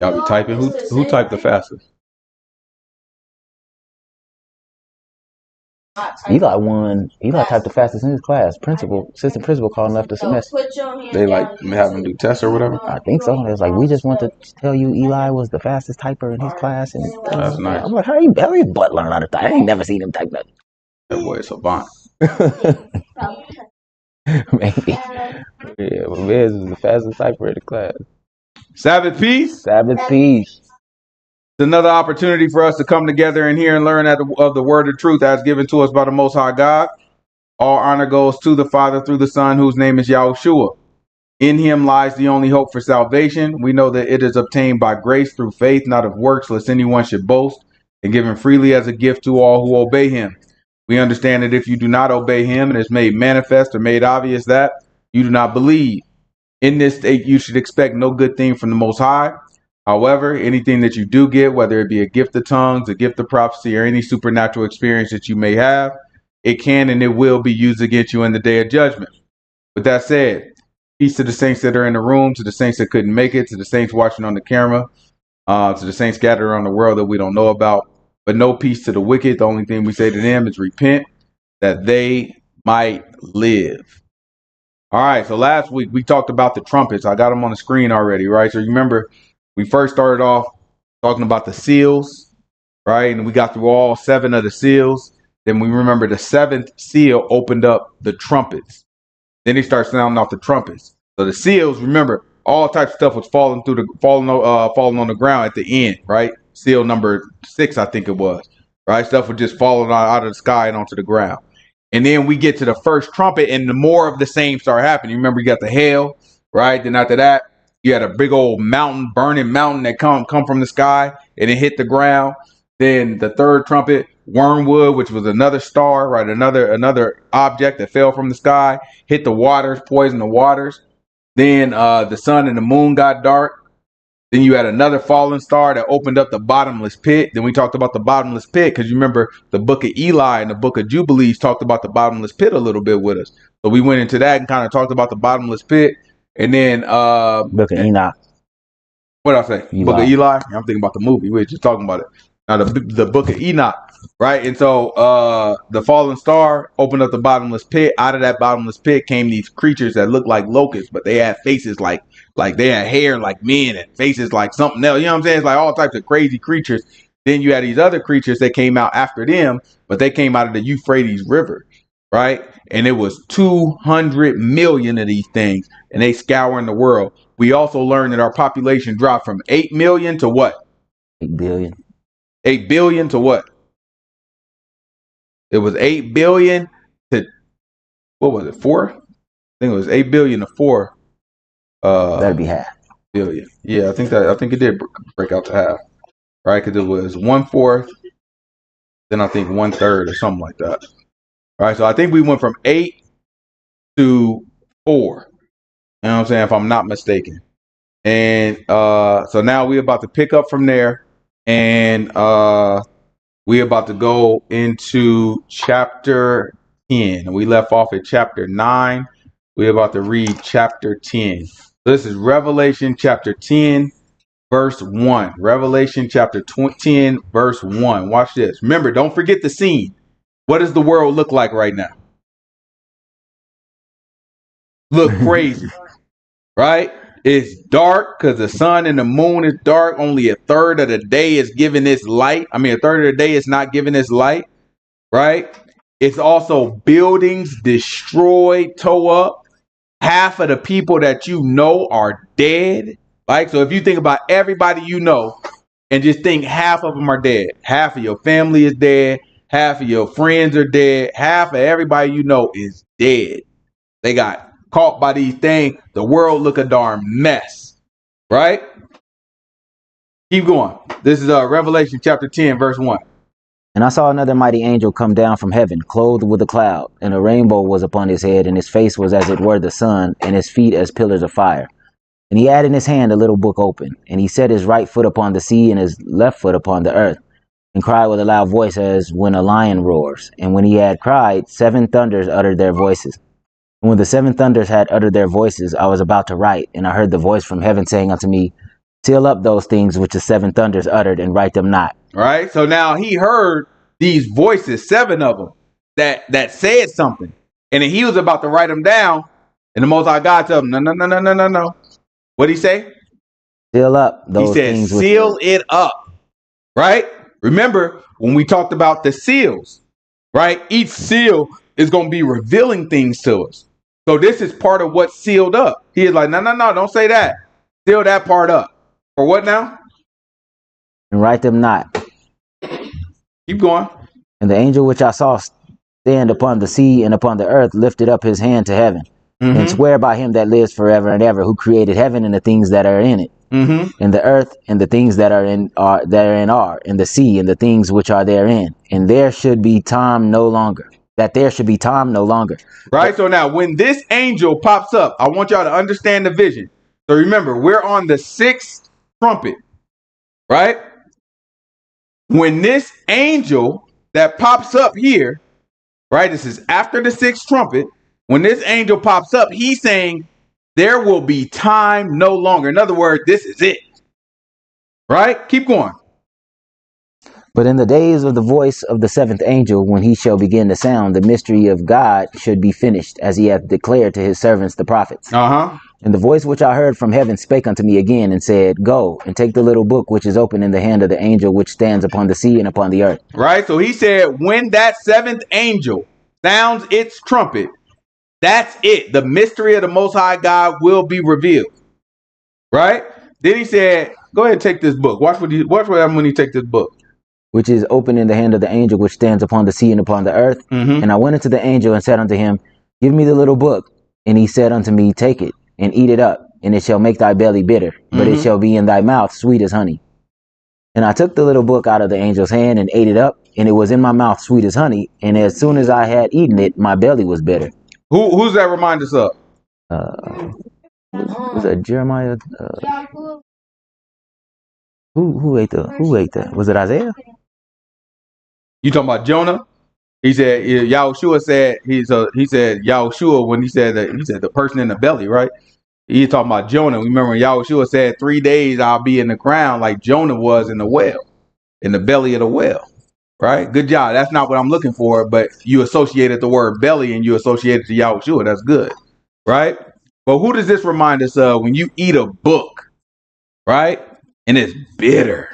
Y'all be typing. Who typed the fastest? Eli typed the fastest in his class. Assistant principal called and left us a message. They like have him do tests or whatever. I think so. It was like, we just want to tell you Eli was the fastest typer in his class. And That's nice. I'm like, how you butt learn how to type? I ain't never seen him type nothing. That boy is a savant. Maybe. Yeah, but Miz is the fastest typer in the class. Sabbath peace. Sabbath peace. It's another opportunity for us to come together and hear and learn of the word of truth that's given to us by the Most High God. All honor goes to the Father through the Son, whose name is Yahuah. In him lies the only hope for salvation. We know that it is obtained by grace through faith, not of works, lest anyone should boast, and given freely as a gift to all who obey him. We understand that if you do not obey him, and it's made manifest or made obvious that you do not believe. In this state, you should expect no good thing from the Most High. However, anything that you do get, whether it be a gift of tongues, a gift of prophecy, or any supernatural experience that you may have, it can and it will be used against you in the day of judgment. With that said, peace to the saints that are in the room, to the saints that couldn't make it, to the saints watching on the camera, to the saints scattered around the world that we don't know about. But no peace to the wicked. The only thing we say to them is repent, that they might live. All right, so last week we talked about the trumpets. I got them on the screen already, right? So you remember we first started off talking about the seals, right? And we got through all 7 of the seals. Then we remember the 7th seal opened up the trumpets. Then he starts sounding off the trumpets. So the seals, remember, all types of stuff was falling on the ground at the end, right? Seal number 6, I think it was, right? Stuff was just falling out of the sky and onto the ground. And then we get to the first trumpet, and the more of the same start happening. You remember, you got the hail, right? Then after that, you had a big old mountain, burning mountain that come from the sky, and it hit the ground. Then the third trumpet, wormwood, which was another star, right? Another object that fell from the sky, hit the waters, poisoned the waters. Then the sun and the moon got dark. Then you had another fallen star that opened up the bottomless pit. Then we talked about the bottomless pit because you remember the book of Eli and the book of Jubilees talked about the bottomless pit a little bit with us. So we went into that and kind of talked about the bottomless pit. And then book of Enoch. What did I say? Eli. Book of Eli? I'm thinking about the movie. We were just talking about it. Now the book of Enoch, right? And so the fallen star opened up the bottomless pit. Out of that bottomless pit came these creatures that looked like locusts, but they had faces like they had hair like men and faces like something else. You know what I'm saying? It's like all types of crazy creatures. Then you had these other creatures that came out after them, but they came out of the Euphrates River, right? And it was 200 million of these things, and they scouring the world. We also learned that our population dropped from 8 million to what? 8 billion. 8 billion to what? It was 8 billion to, what was it, 4? I think it was 8 billion to 4. That'd be half. Billion. Yeah, I think it did break out to half, right? Because it was 1/4, then I think 1/3 or something like that. All right, so I think we went from 8 to 4. You know what I'm saying? If I'm not mistaken. And so now we're about to pick up from there. And we're about to go into chapter 10. We left off at chapter 9. We're about to read chapter 10. This is Revelation chapter 10, verse 1. Revelation chapter 10, verse 1. Watch this. Remember, don't forget the scene. What does the world look like right now? Look crazy, right? It's dark because the sun and the moon is dark. Only 1/3 of the day is giving its light. I mean, 1/3 of the day is not giving its light, right? It's also buildings destroyed, tore up. Half of the people that you know are dead. Like, so if you think about everybody you know and just think half of them are dead. Half of your family is dead. Half of your friends are dead. Half of everybody you know is dead. They got caught by these things. The world look a darn mess, right? Keep going. This is Revelation chapter 10, verse 1. And I saw another mighty angel come down from heaven, clothed with a cloud, and a rainbow was upon his head, and his face was as it were the sun, and his feet as pillars of fire. And he had in his hand a little book open, and he set his right foot upon the sea, and his left foot upon the earth, and cried with a loud voice as when a lion roars. And when he had cried, 7 thunders uttered their voices. And when the 7 thunders had uttered their voices, I was about to write, and I heard the voice from heaven saying unto me, Seal up those things which the seven thunders uttered, and write them not. Right. So now he heard these voices, 7 of them, that said something, and then he was about to write them down, and the Most High God told him, no. What'd he say? Seal up those things. He said, seal it up. Right. Remember when we talked about the seals, right? Each seal is going to be revealing things to us. So this is part of what's sealed up. He is like, no, don't say that. Seal that part up. For what now? And write them not. Keep going. And the angel which I saw stand upon the sea and upon the earth lifted up his hand to heaven, and swear by him that lives forever and ever, who created heaven and the things that are in it, and the earth and the things that are therein are, and the sea and the things which are therein, and there should be time no longer. That there should be time no longer. Right. So now when this angel pops up, I want y'all to understand the vision. So remember, we're on the 6th trumpet, right? When this angel that pops up here, right? This is after the 6th trumpet. When this angel pops up, he's saying there will be time no longer. In other words, this is it. Right? Keep going. But in the days of the voice of the 7th angel, when he shall begin to sound, the mystery of God should be finished, as he hath declared to his servants the prophets. And the voice which I heard from heaven spake unto me again, and said, Go, and take the little book which is open in the hand of the angel which stands upon the sea and upon the earth. Right? So he said, when that 7th angel sounds its trumpet, that's it. The mystery of the Most High God will be revealed. Right? Then he said, go ahead and take this book. Watch what happens when you take this book. Which is open in the hand of the angel which stands upon the sea and upon the earth. And I went unto the angel and said unto him, Give me the little book. And he said unto me, Take it and eat it up, and it shall make thy belly bitter, but it shall be in thy mouth sweet as honey. And I took the little book out of the angel's hand and ate it up, and it was in my mouth sweet as honey. And as soon as I had eaten it, my belly was bitter. Who's that remind us of? Was that Jeremiah? Who ate that? Was it Isaiah? You talking about Jonah? He said Yahuah said he said Yahuah when he said the person in the belly, right? He's talking about Jonah. Remember when Yahuah said 3 days I'll be in the ground like Jonah was in the well, in the belly of the well, right? Good job. That's not what I'm looking for, but you associated the word belly and you associated to Yahuah. That's good, right? But who does this remind us of when you eat a book, right? And it's bitter.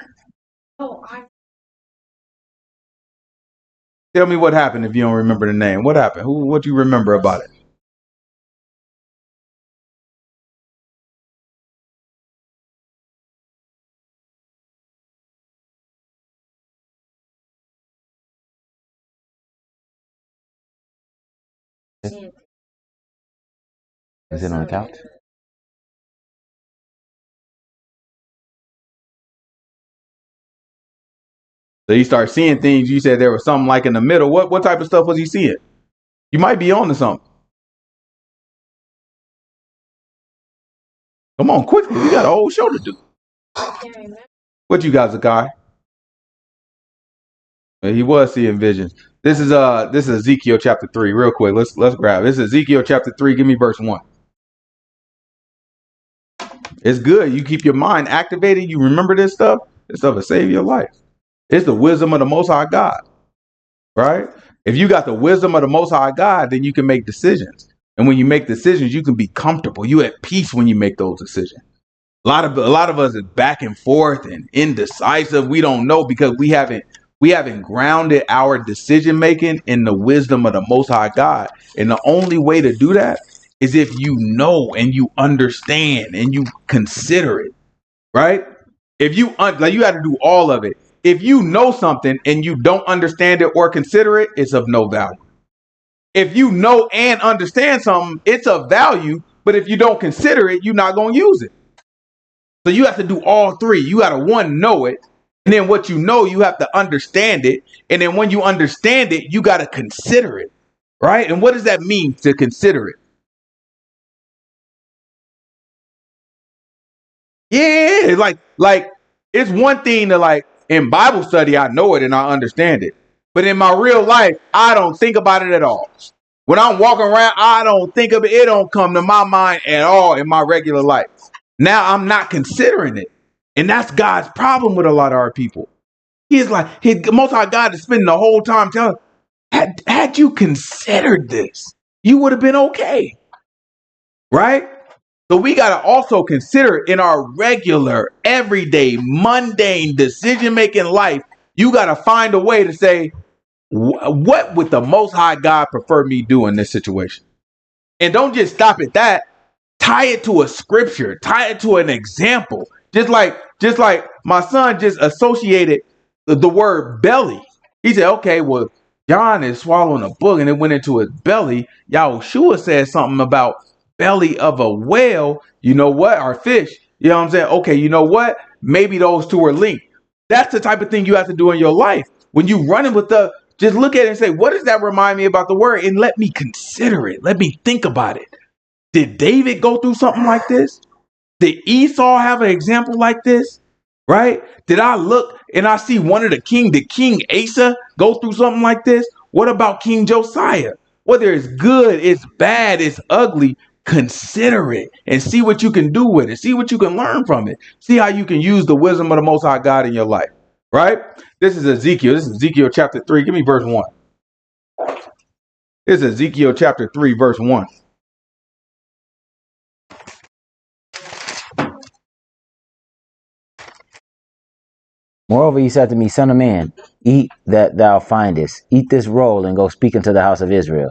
Tell me what happened if you don't remember the name. What happened? What do you remember about it? Is it on the couch? So you start seeing things. You said there was something like in the middle. What type of stuff was he seeing? You might be on to something. Come on, quickly. We got a whole show to do. What you got, Zechariah? He was seeing visions. This is Ezekiel chapter 3. Real quick. Let's grab. This is Ezekiel chapter 3. Give me verse 1. It's good. You keep your mind activated. You remember this stuff. This stuff will save your life. It's the wisdom of the Most High God, right? If you got the wisdom of the Most High God, then you can make decisions. And when you make decisions, you can be comfortable. You at peace when you make those decisions. A lot of us is back and forth and indecisive. We don't know because we haven't grounded our decision making in the wisdom of the Most High God. And the only way to do that is if you know and you understand and you consider it, right? If you like, you got to do all of it. If you know something and you don't understand it or consider it, it's of no value. If you know and understand something, it's of value. But if you don't consider it, you're not going to use it. So you have to do all three. You got to know it. And then what you know, you have to understand it. And then when you understand it, you got to consider it. Right? And what does that mean to consider it? Yeah, like it's one thing to like in Bible study, I know it and I understand it. But in my real life, I don't think about it at all. When I'm walking around, I don't think of it. It don't come to my mind at all in my regular life. Now I'm not considering it. And that's God's problem with a lot of our people. He is like, Most High God is spending the whole time telling, had you considered this, you would have been okay. Right? So we got to also consider in our regular, everyday, mundane decision-making life, you got to find a way to say, what would the Most High God prefer me do in this situation? And don't just stop at that. Tie it to a scripture. Tie it to an example. Just like my son just associated the word belly. He said, okay, well, John is swallowing a book and it went into his belly. Yahuah said something about belly of a whale. You know what? Our fish. You know what I'm saying? Okay, you know what? Maybe those two are linked. That's the type of thing you have to do in your life. When you running with just look at it and say, what does that remind me about the word? And let me consider it. Let me think about it. Did David go through something like this? Did Esau have an example like this? Right? Did I look and I see did King Asa go through something like this? What about King Josiah? Whether it's good, it's bad, it's ugly, consider it and see what you can do with it. See what you can learn from it. See how you can use the wisdom of the Most High God in your life. Right? This is Ezekiel. This is Ezekiel chapter 3. Give me verse 1. This is Ezekiel chapter 3, verse 1. Moreover, he said to me, Son of man, eat that thou findest. Eat this roll and go speak unto the house of Israel.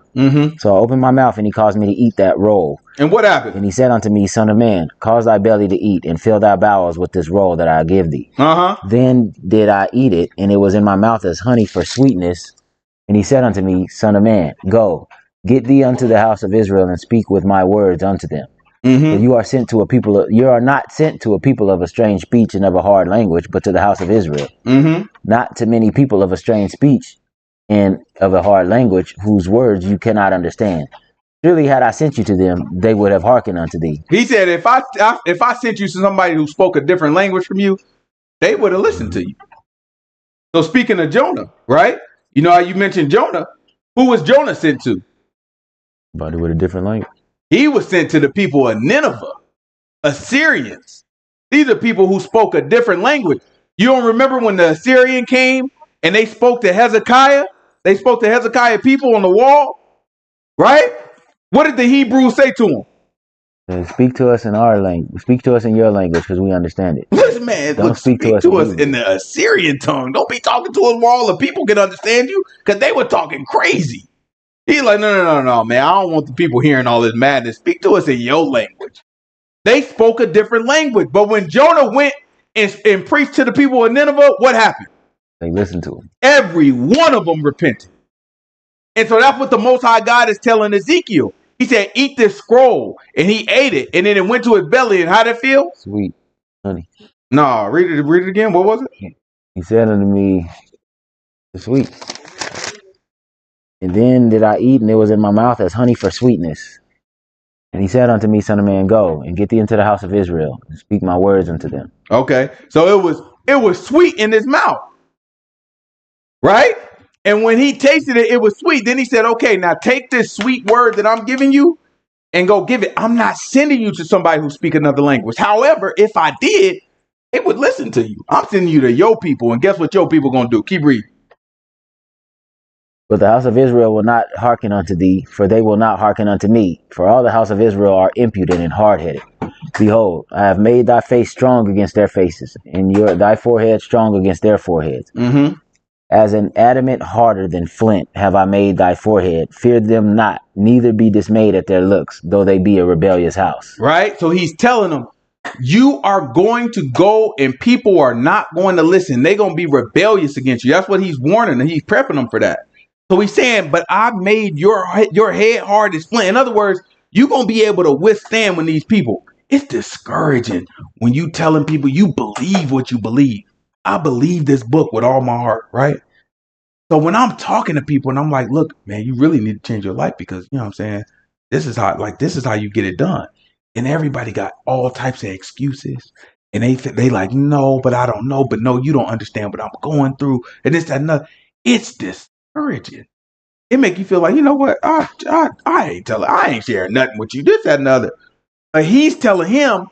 So I opened my mouth, and he caused me to eat that roll. And what happened? And he said unto me, Son of man, cause thy belly to eat, and fill thy bowels with this roll that I give thee. Then did I eat it, and it was in my mouth as honey for sweetness. And he said unto me, Son of man, go, get thee unto the house of Israel, and speak with my words unto them. For you are sent to a people. You are not sent to a people of a strange speech and of a hard language, but to the house of Israel. Not to many people of a strange speech and of a hard language, whose words you cannot understand. Surely, had I sent you to them, they would have hearkened unto thee. He said, if I sent you to somebody who spoke a different language from you, they would have listened to you. So speaking of Jonah, right? You know how you mentioned Jonah. Who was Jonah sent to? Somebody with a different language. He was sent to the people of Nineveh, Assyrians. These are people who spoke a different language. You don't remember when the Assyrian came and they spoke to Hezekiah? They spoke to Hezekiah people on the wall, right? What did the Hebrews say to him? Speak to us in our language. Speak to us in your language because we understand it. Listen, man, don't speak to us in the Assyrian tongue. Don't be talking to us where all the people can understand you, because they were talking crazy. He's like, no, man. I don't want the people hearing all this madness. Speak to us in your language. They spoke a different language. But when Jonah went and preached to the people of Nineveh, what happened? They listened to him. Every one of them repented. And so that's what the Most High God is telling Ezekiel. He said, eat this scroll. And he ate it. And then it went to his belly. And how did it feel? Sweet. Honey. No, read it again. What was it? He said unto me, sweet. And then did I eat, and it was in my mouth as honey for sweetness. And he said unto me, Son of man, go and get thee into the house of Israel and speak my words unto them. Okay, so it was sweet in his mouth, right? And when he tasted it, it was sweet. Then he said, okay, now take this sweet word that I'm giving you and go give it. I'm not sending you to somebody who speaks another language. However, if I did, they would listen to you. I'm sending you to your people, and guess what your people going to do? Keep reading. But the house of Israel will not hearken unto thee, for they will not hearken unto me. For all the house of Israel are impudent and hard-headed. Behold, I have made thy face strong against their faces, and thy forehead strong against their foreheads. As an adamant harder than flint have I made thy forehead. Fear them not, neither be dismayed at their looks, though they be a rebellious house. Right? So he's telling them, you are going to go and people are not going to listen. They're going to be rebellious against you. That's what he's warning, and he's prepping them for that. So he's saying, but I made your head hard as flint. In other words, you're going to be able to withstand when these people. It's discouraging when you telling people you believe what you believe. I believe this book with all my heart, right? So when I'm talking to people and I'm like, look, man, you really need to change your life because, you know what I'm saying? This is how you get it done. And everybody got all types of excuses. And they like, no, but I don't know. But no, you don't understand what I'm going through. And this, that, and another. It's discouraging. It make you feel like, you know what? I ain't sharing nothing with you. This, that, and other. But he's telling him,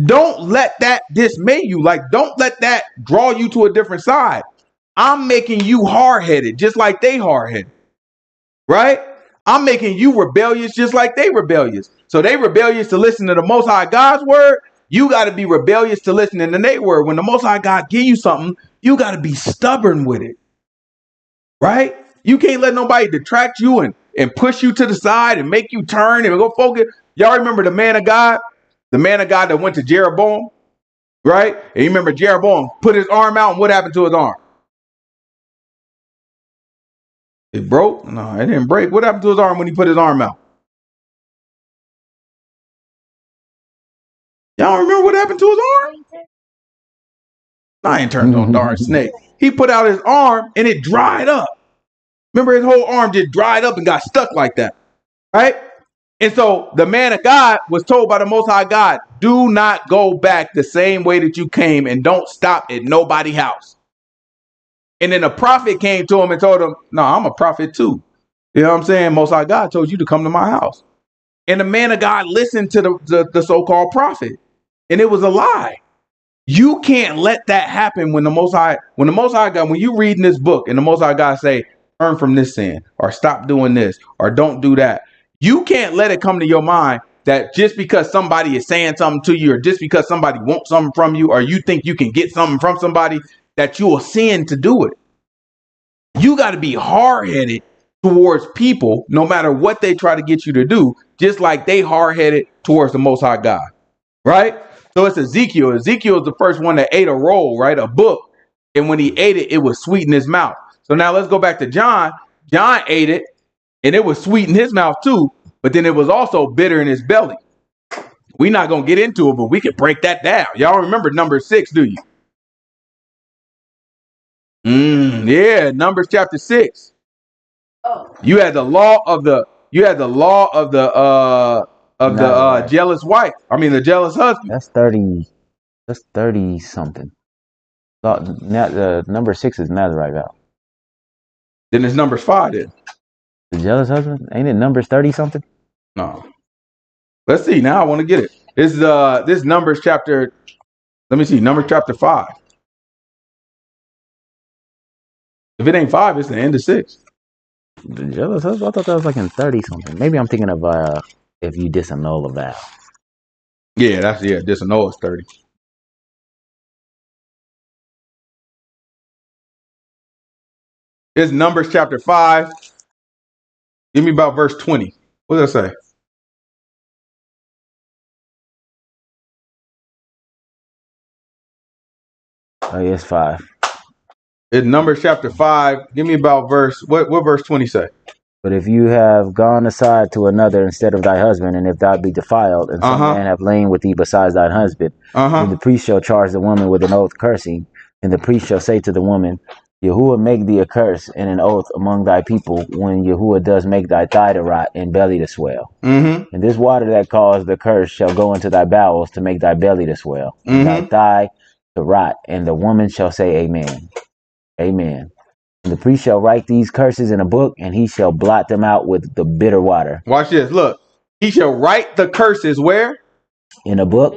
Don't let that dismay you. Like, don't let that draw you to a different side. I'm making you hard-headed, just like they hard-headed, right? I'm making you rebellious, just like they rebellious. So they rebellious to listen to the Most High God's word. You got to be rebellious to listening to their word. When the Most High God give you something, you got to be stubborn with it, right? You can't let nobody detract you and push you to the side and make you turn and go focus. Y'all remember the man of God? The man of God that went to Jeroboam, right? And you remember Jeroboam put his arm out, and what happened to his arm? It broke? No, it didn't break. What happened to his arm when he put his arm out? Y'all remember what happened to his arm? No, I ain't turned on darn snake. He put out his arm and it dried up. Remember, his whole arm just dried up and got stuck like that, right? And so the man of God was told by the Most High God, do not go back the same way that you came and don't stop at nobody's house. And then the prophet came to him and told him, no, I'm a prophet too. You know what I'm saying? Most High God told you to come to my house. And the man of God listened to the so-called prophet. And it was a lie. You can't let that happen when the Most High God, when you reading this book and the Most High God say, turn from this sin or stop doing this or don't do that. You can't let it come to your mind that just because somebody is saying something to you or just because somebody wants something from you or you think you can get something from somebody that you will sin to do it. You got to be hard-headed towards people no matter what they try to get you to do, just like they hard-headed towards the Most High God, right? So it's Ezekiel. Ezekiel is the first one that ate a roll, right? A book. And when he ate it, it was sweet in his mouth. So now let's go back to John. John ate it and it was sweet in his mouth too, but then it was also bitter in his belly. We're not going to get into it, but we can break that down. Y'all remember number 6, do you? Yeah, Numbers chapter 6. You had the law of the jealous wife. I mean the jealous husband. That's 30. That's 30 something. The number 6 is Nazarite vow. Then it's Numbers 5 then. The jealous husband? Ain't it Numbers 30 something? No. Let's see. Now I want to get it. This Numbers chapter. Let me see. Numbers chapter 5. If it ain't 5, it's the end of 6. The jealous husband? I thought that was like in 30 something. Maybe I'm thinking of if you disannul a vow. Yeah, disannul is 30. It's Numbers chapter 5. Give me about verse 20. What does that say? Oh, yes, 5. It's Numbers chapter 5. Give me about verse. What verse 20 say? But if you have gone aside to another instead of thy husband, and if thou be defiled, and some man have lain with thee besides thine husband, then the priest shall charge the woman with an oath cursing, and the priest shall say to the woman, Yahuah make thee a curse and an oath among thy people when Yahuah does make thy thigh to rot and belly to swell. And this water that caused the curse shall go into thy bowels to make thy belly to swell, and thy thigh to rot, and the woman shall say, Amen. Amen. And the priest shall write these curses in a book, and he shall blot them out with the bitter water. Watch this. Look, he shall write the curses where? In a book,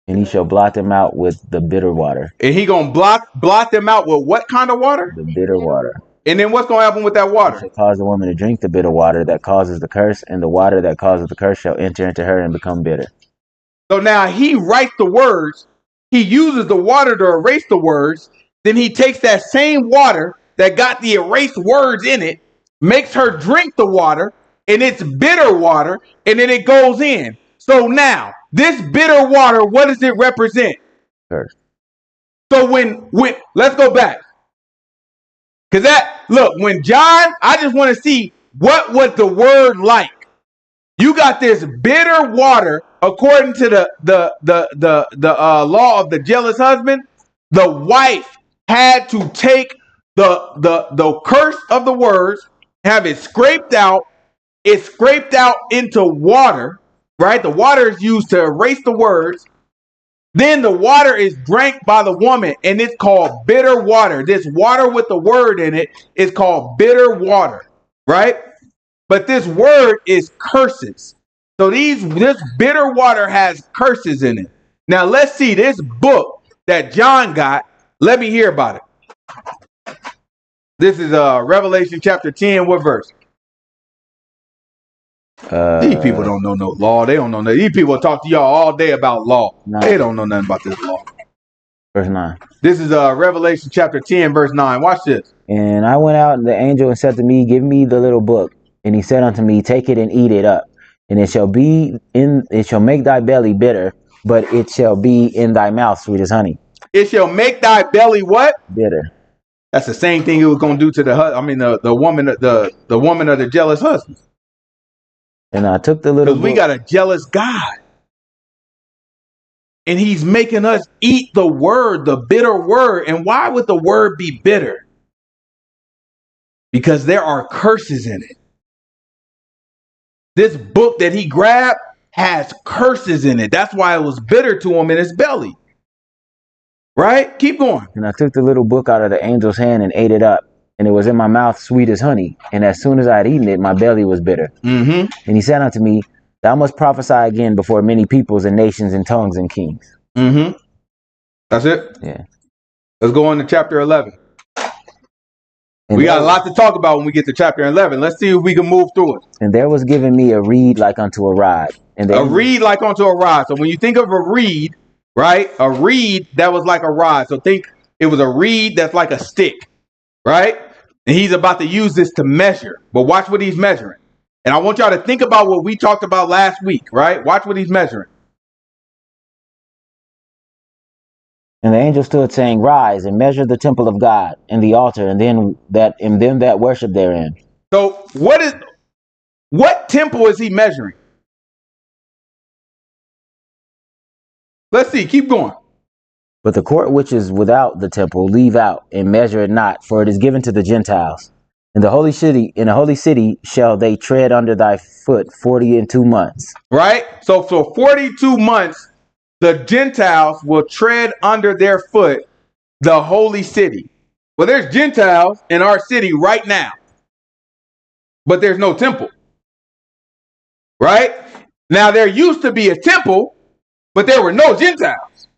and he shall blot them out with the bitter water. And he gonna blot them out with what kind of water? The bitter water. And then what's gonna happen with that water? He shall cause the woman to drink the bitter water that causes the curse, and the water that causes the curse shall enter into her and become bitter. So now he writes the words. He uses the water to erase the words. Then he takes that same water that got the erased words in it, makes her drink the water, and it's bitter water, and then it goes in. So now, this bitter water, what does it represent? Curse. So when let's go back. Because when John, I just want to see what was the word like. You got this bitter water, according to the law of the jealous husband. The wife had to take the curse of the words, have it scraped out. It's scraped out into water, right? The water is used to erase the words. Then the water is drank by the woman, and it's called bitter water. This water with the word in it is called bitter water, right? But this word is curses. So this bitter water has curses in it. Now let's see this book that John got. Let me hear about it. This is Revelation chapter 10. What verse? These people don't know no law. They don't know that. These people talk to y'all all day about law. They don't know nothing about this law. Verse 9. This is Revelation chapter 10, verse 9. Watch this. And I went out, and the angel said to me, give me the little book. And he said unto me, take it and eat it up. And it shall make thy belly bitter, but it shall be in thy mouth sweet as honey. It shall make thy belly what? Bitter. That's the same thing it was going to do to the woman of the jealous husband. And I took the little book. Because we got a jealous God. And he's making us eat the word, the bitter word. And why would the word be bitter? Because there are curses in it. This book that he grabbed has curses in it. That's why it was bitter to him in his belly. Right? Keep going. And I took the little book out of the angel's hand and ate it up. And it was in my mouth sweet as honey. And as soon as I had eaten it, my belly was bitter. Mm-hmm. And he said unto me, thou must prophesy again before many peoples and nations and tongues and kings. Mm-hmm. That's it? Yeah. Let's go on to chapter 11. And we got a lot to talk about when we get to chapter 11. Let's see if we can move through it. And there was given me a reed like unto a rod. And a reed like unto a rod. So when you think of a reed, right? A reed that was like a rod. So think it was a reed that's like a stick, right? And he's about to use this to measure. But watch what he's measuring. And I want y'all to think about what we talked about last week, right? Watch what he's measuring. And the angel stood saying, rise and measure the temple of God and the altar and them that worship therein. So what temple is he measuring? Let's see. Keep going. But the court which is without the temple leave out and measure it not, for it is given to the Gentiles. In the holy city shall they tread under thy foot 42 months. Right? So for 42 months, the Gentiles will tread under their foot the holy city. Well, there's Gentiles in our city right now, but there's no temple. Right? Now, there used to be a temple, but there were no Gentiles.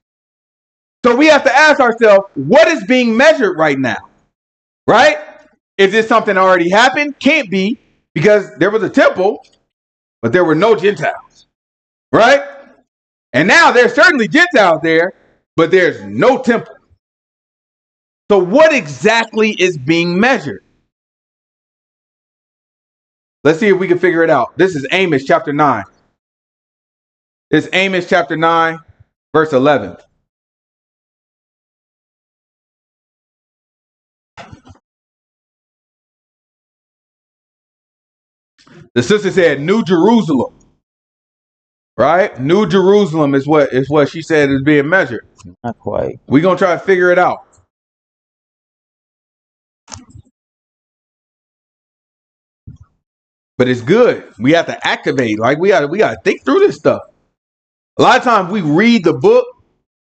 So we have to ask ourselves, what is being measured right now? Right? Is this something that already happened? Can't be, because there was a temple, but there were no Gentiles. Right? And now there's certainly Gentiles there, but there's no temple. So what exactly is being measured? Let's see if we can figure it out. This is Amos chapter 9. It's Amos chapter 9, verse 11. The sister said, New Jerusalem. Right? New Jerusalem is what she said is being measured. Not quite. We're going to try to figure it out. But it's good. We have to activate. Like we got to think through this stuff. A lot of times we read the book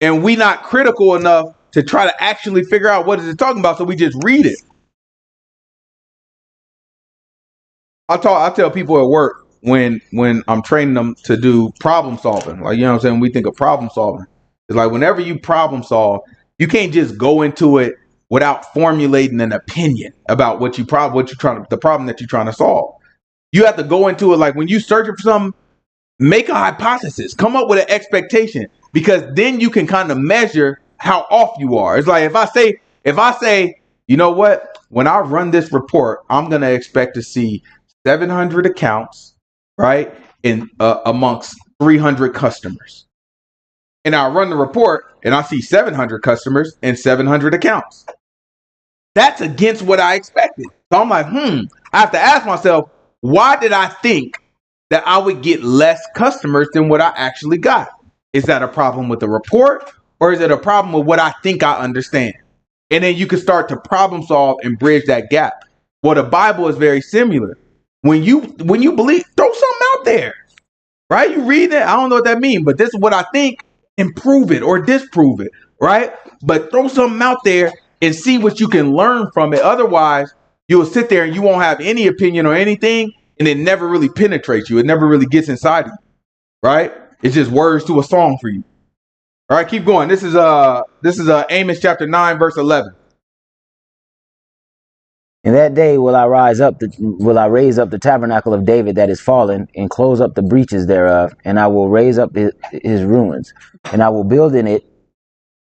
and we not critical enough to try to actually figure out what is it talking about. So we just read it. I tell people at work, when I'm training them to do problem solving, like, you know what I'm saying? We think of problem solving. It's like whenever you problem solve, you can't just go into it without formulating an opinion about the problem that you're trying to solve. You have to go into it like when you searching for something, make a hypothesis, come up with an expectation, because then you can kind of measure how off you are. It's like if I say, you know what, when I run this report, I'm going to expect to see 700 accounts, right, in amongst 300 customers. And I run the report and I see 700 customers and 700 accounts. That's against what I expected. So I'm like, I have to ask myself, why did I think that I would get less customers than what I actually got? Is that a problem with the report, or is it a problem with what I think I understand? And then you can start to problem solve and bridge that gap. Well, the Bible is very similar. When you believe, throw something out there, right? You read it. I don't know what that means, but this is what I think, and prove it or disprove it, right? But throw something out there and see what you can learn from it. Otherwise, you'll sit there and you won't have any opinion or anything, and it never really penetrates you. It never really gets inside of you, right? It's just words to a song for you. All right, keep going. This is Amos chapter 9, verse 11. In that day will I raise up the tabernacle of David that is fallen, and close up the breaches thereof, and I will raise up his ruins, and I will build it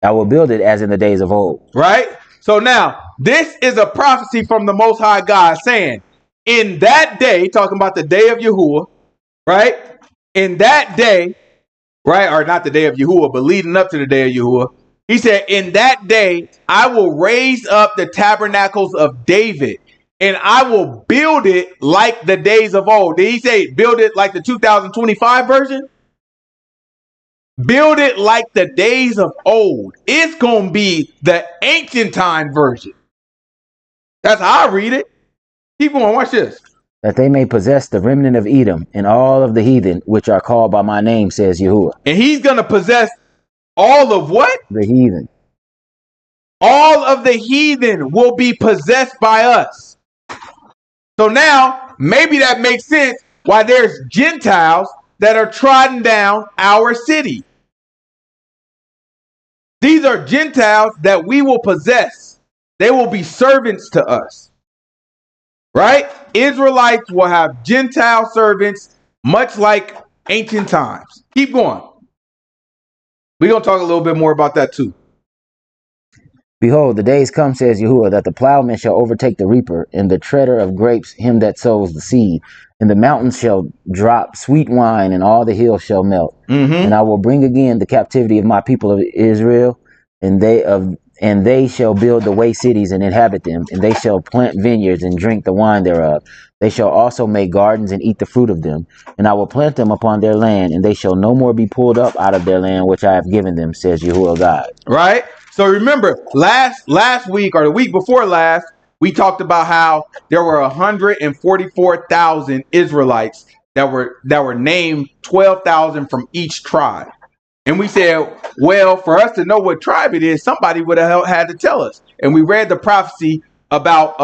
as in the days of old. Right? So now, this is a prophecy from the Most High God saying, in that day, talking about the day of Yahuah, right? In that day, right? Or not the day of Yahuah, but leading up to the day of Yahuah. He said, in that day, I will raise up the tabernacles of David, and I will build it like the days of old. Did he say build it like the 2025 version? Build it like the days of old. It's going to be the ancient time version. That's how I read it. Keep going. Watch this. That they may possess the remnant of Edom and all of the heathen, which are called by my name, says Yahuah. And he's going to possess all of what? The heathen. All of the heathen will be possessed by us. So now, maybe that makes sense why there's Gentiles that are trodden down our city. These are Gentiles that we will possess. They will be servants to us. Right? Israelites will have Gentile servants, much like ancient times. Keep going. We're going to talk a little bit more about that too. Behold, the days come, says Yahuah, that the plowman shall overtake the reaper, and the treader of grapes him that sows the seed. And the mountains shall drop sweet wine, and all the hills shall melt. And I will bring again the captivity of my people of Israel, and they shall build the waste cities and inhabit them, and they shall plant vineyards and drink the wine thereof. They shall also make gardens and eat the fruit of them. And I will plant them upon their land, and they shall no more be pulled up out of their land which I have given them, says Yahuah God. Right? So remember, last week or the week before last, we talked about how there were 144,000 Israelites that were named, 12,000 from each tribe. And we said, well, for us to know what tribe it is, somebody would have had to tell us. And we read the prophecy about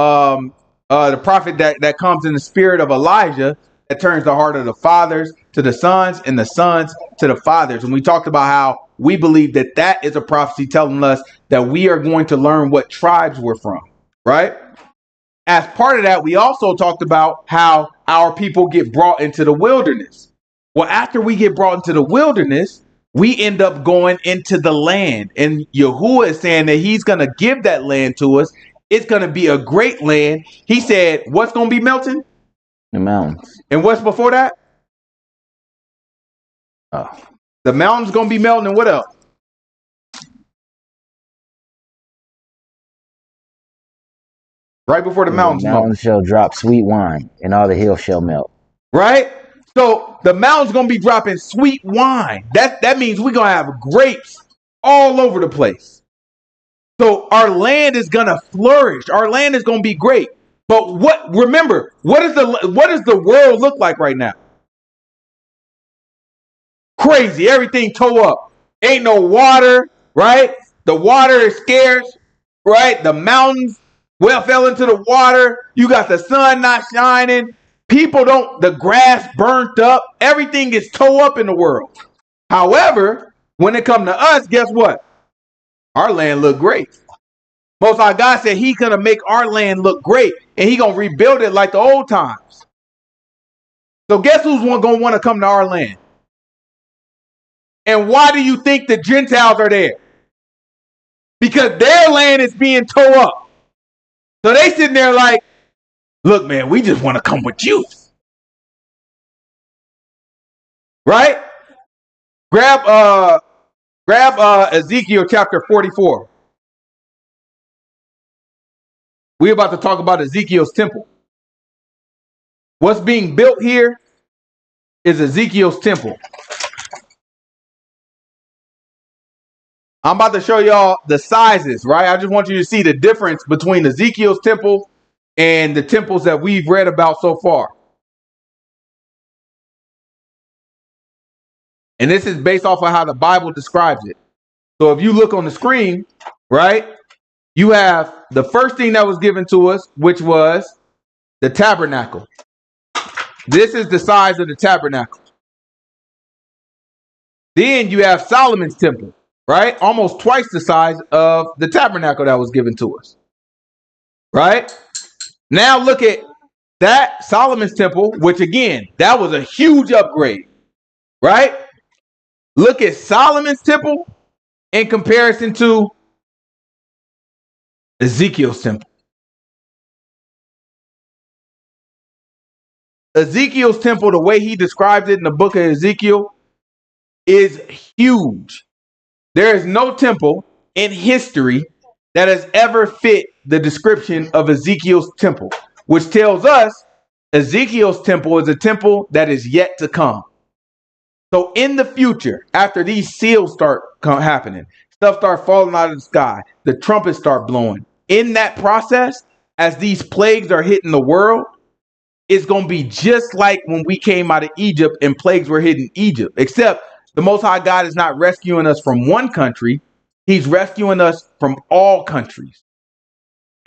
the prophet that comes in the spirit of Elijah, that turns the heart of the fathers to the sons and the sons to the fathers. And we talked about how we believe that that is a prophecy telling us that we are going to learn what tribes we're from, right? As part of that, we also talked about how our people get brought into the wilderness. Well, after we get brought into the wilderness, we end up going into the land. And Yahuah is saying that he's going to give that land to us. It's going to be a great land. He said, what's going to be melting? The mountains. And what's before that? Oh. The mountains going to be melting, and what else? Right before the mountains shall drop sweet wine, and all the hills shall melt. Right? So the mountains going to be dropping sweet wine. That means we're going to have grapes all over the place. So our land is going to flourish. Our land is going to be great. But remember, what does the world look like right now? Crazy. Everything toe up. Ain't no water, right? The water is scarce, right? The mountains fell into the water. You got the sun not shining. The grass burnt up. Everything is toe up in the world. However, when it comes to us, guess what? Our land look great. Most High God said he's going to make our land look great, and he's going to rebuild it like the old times. So guess who's going to want to come to our land? And why do you think the Gentiles are there? Because their land is being tore up. So they sitting there like, look, man, we just want to come with you. Right? Grab Ezekiel chapter 44. We're about to talk about Ezekiel's temple. What's being built here is Ezekiel's temple. I'm about to show y'all the sizes, right? I just want you to see the difference between Ezekiel's temple and the temples that we've read about so far. And this is based off of how the Bible describes it. So if you look on the screen, right, you have the first thing that was given to us, which was the tabernacle. This is the size of the tabernacle. Then you have Solomon's temple. right? Almost twice the size of the tabernacle that was given to us, right? Now look at that Solomon's temple, which again, that was a huge upgrade, right? Look at Solomon's temple in comparison to Ezekiel's temple. Ezekiel's temple, the way he describes it in the book of Ezekiel, is huge. There is no temple in history that has ever fit the description of Ezekiel's temple, which tells us Ezekiel's temple is a temple that is yet to come. So in the future, after these seals start happening, stuff start falling out of the sky, the trumpets start blowing. In that process, as these plagues are hitting the world, it's going to be just like when we came out of Egypt and plagues were hitting Egypt, except the Most High God is not rescuing us from one country. He's rescuing us from all countries.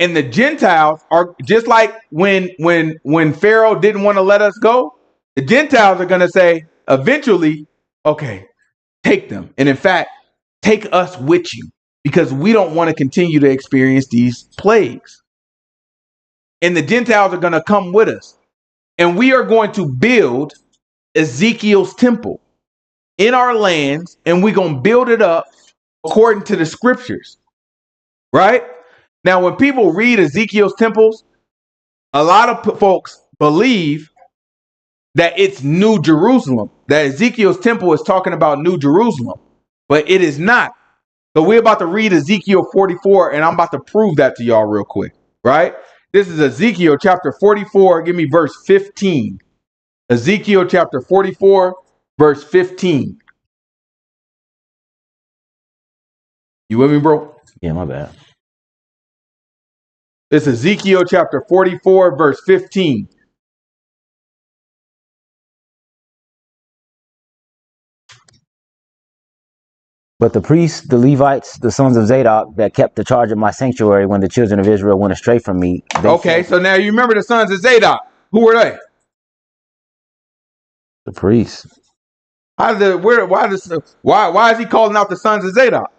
And the Gentiles are just like when Pharaoh didn't want to let us go. The Gentiles are going to say eventually, okay, take them. And in fact, take us with you because we don't want to continue to experience these plagues. And the Gentiles are going to come with us. And we are going to build Ezekiel's temple in our lands, and we're going to build it up according to the scriptures, right? Now, when people read Ezekiel's temples, a lot of folks believe that it's New Jerusalem, that Ezekiel's temple is talking about New Jerusalem, but it is not. So we're about to read Ezekiel 44, and I'm about to prove that to y'all real quick, right? This is Ezekiel chapter 44. Give me verse 15. Ezekiel chapter 44, verse 15. You with me, bro? Yeah, my bad. It's Ezekiel chapter 44, verse 15. But the priests, the Levites, the sons of Zadok that kept the charge of my sanctuary when the children of Israel went astray from me. Okay, so now you remember the sons of Zadok. Who were they? The priests. Why is he calling out the sons of Zadok?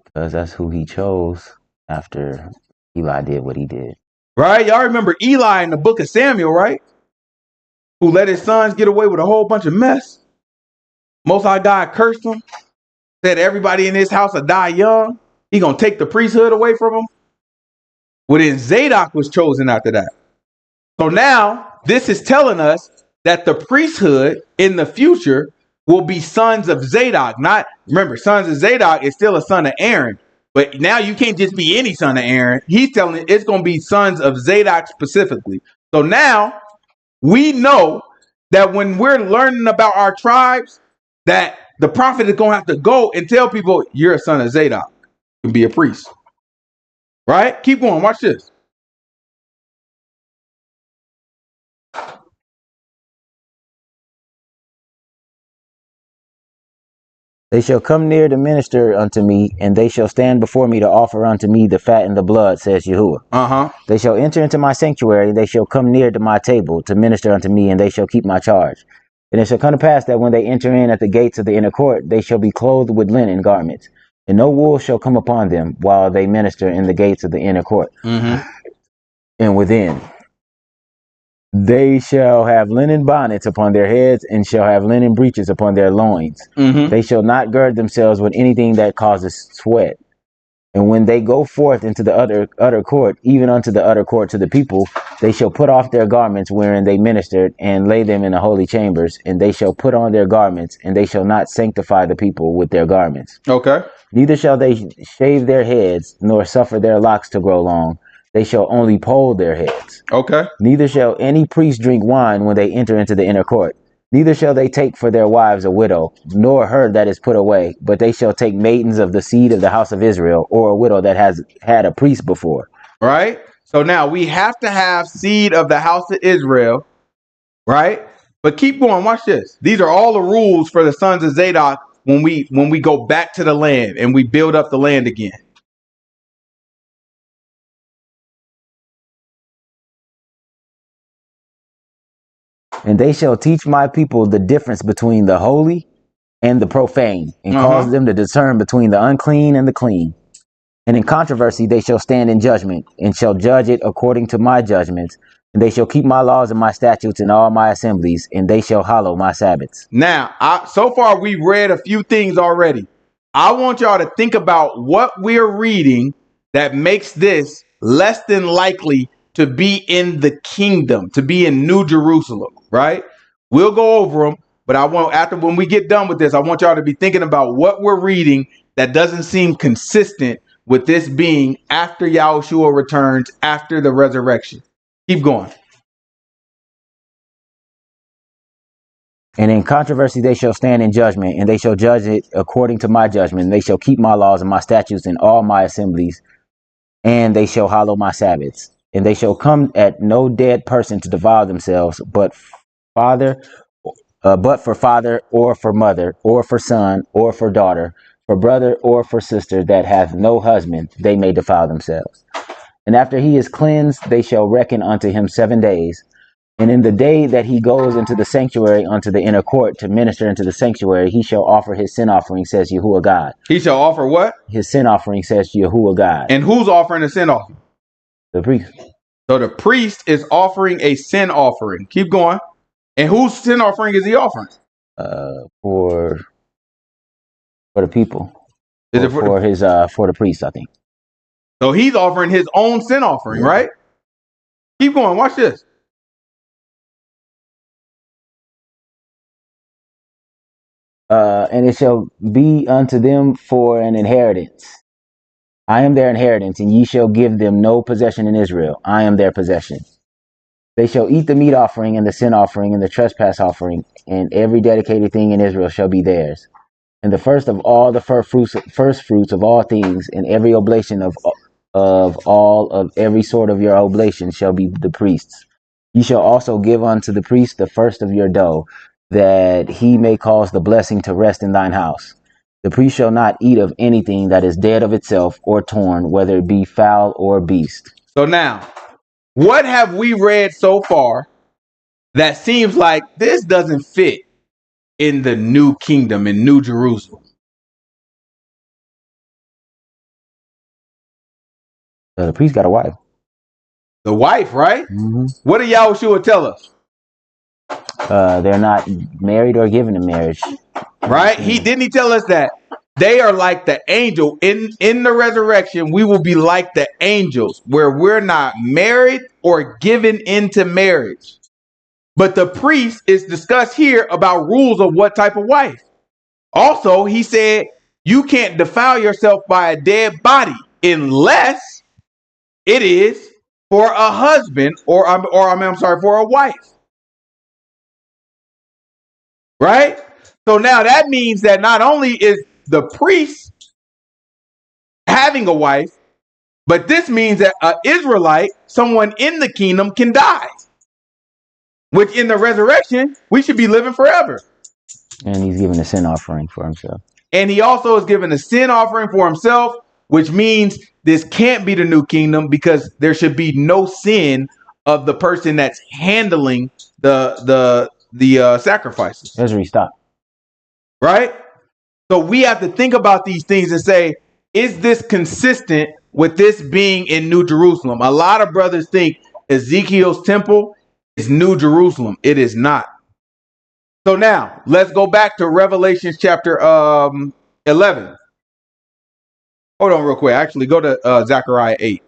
Because that's who he chose after Eli did what he did. Right? Y'all remember Eli in the book of Samuel, right? Who let his sons get away with a whole bunch of mess. Most High God cursed him. Said everybody in his house will die young. He gonna take the priesthood away from him. Well, then Zadok was chosen after that. So now this is telling us that the priesthood in the future will be sons of Zadok. Not, remember, sons of Zadok is still a son of Aaron. But now you can't just be any son of Aaron. He's telling it's going to be sons of Zadok specifically. So now we know that when we're learning about our tribes, that the prophet is going to have to go and tell people, you're a son of Zadok. You can be a priest. Right? Keep going. Watch this. They shall come near to minister unto me, and they shall stand before me to offer unto me the fat and the blood, says Yahuah. They shall enter into my sanctuary, they shall come near to my table to minister unto me, and they shall keep my charge. And it shall come to pass that when they enter in at the gates of the inner court, they shall be clothed with linen garments, and no wool shall come upon them while they minister in the gates of the inner court. And within, they shall have linen bonnets upon their heads, and shall have linen breeches upon their loins. They shall not gird themselves with anything that causes sweat. And when they go forth into the utter court, even unto the utter court to the people, they shall put off their garments wherein they ministered, and lay them in the holy chambers. And they shall put on their garments, and they shall not sanctify the people with their garments. Okay. Neither shall they shave their heads, nor suffer their locks to grow long. They shall only poll their heads. Okay. Neither shall any priest drink wine when they enter into the inner court. Neither shall they take for their wives a widow, nor her that is put away, but they shall take maidens of the seed of the house of Israel, or a widow that has had a priest before. Right? So now we have to have seed of the house of Israel, right? But keep going. Watch this. These are all the rules for the sons of Zadok when we go back to the land and we build up the land again. And they shall teach my people the difference between the holy and the profane, and cause them to discern between the unclean and the clean. And in controversy they shall stand in judgment, and shall judge it according to my judgments. And they shall keep my laws and my statutes in all my assemblies, and they shall hallow my Sabbaths. Now, so far we've read a few things already. I want y'all to think about what we're reading that makes this less than likely to be in the kingdom, to be in New Jerusalem, right? We'll go over them, but I want, after when we get done with this, I want y'all to be thinking about what we're reading that doesn't seem consistent with this being after Yahushua returns, after the resurrection. Keep going. And in controversy they shall stand in judgment, and they shall judge it according to my judgment. And they shall keep my laws and my statutes in all my assemblies, and they shall hallow my Sabbaths. And they shall come at no dead person to devour themselves, but for father or for mother or for son or for daughter, for brother or for sister that hath no husband, they may defile themselves. And after he is cleansed, they shall reckon unto him 7 days. And in the day that he goes into the sanctuary unto the inner court to minister into the sanctuary, he shall offer his sin offering, says Yahuah God. He shall offer what? His sin offering, says Yahuah God. And who's offering the sin offering? The priest. So the priest is offering a sin offering. Keep going. And whose sin offering is he offering? For the people. Is it for the priest, I think. So he's offering his own sin offering, right? Keep going. Watch this. And it shall be unto them for an inheritance. I am their inheritance, and ye shall give them no possession in Israel. I am their possession. They shall eat the meat offering and the sin offering and the trespass offering, and every dedicated thing in Israel shall be theirs. And the first of all the first fruits of all things, and every oblation of all of every sort of your oblation shall be the priest's. Ye shall also give unto the priest the first of your dough, that he may cause the blessing to rest in thine house. The priest shall not eat of anything that is dead of itself or torn, whether it be fowl or beast. So now, what have we read so far that seems like this doesn't fit in the new kingdom, in New Jerusalem? The priest got a wife. The wife, right? Mm-hmm. What did Yahushua tell us? They're not married or given in marriage. Right? He tell us that they are like the angel. In the resurrection, we will be like the angels, where we're not married or given into marriage. But the priest is discussed here about rules of what type of wife. Also, he said you can't defile yourself by a dead body unless it is for a husband or for a wife. Right? So now that means that not only is the priest having a wife, but this means that an Israelite, someone in the kingdom, can die. Which in the resurrection, we should be living forever. And he's giving a sin offering for himself. And he also is giving a sin offering for himself, which means this can't be the new kingdom because there should be no sin of the person that's handling the sacrifices. That's where he stopped. Right? So we have to think about these things and say, is this consistent with this being in New Jerusalem? A lot of brothers think Ezekiel's temple is New Jerusalem. It is not. So now let's go back to Revelation chapter 11. Hold on real quick. Actually, go to Zechariah 8.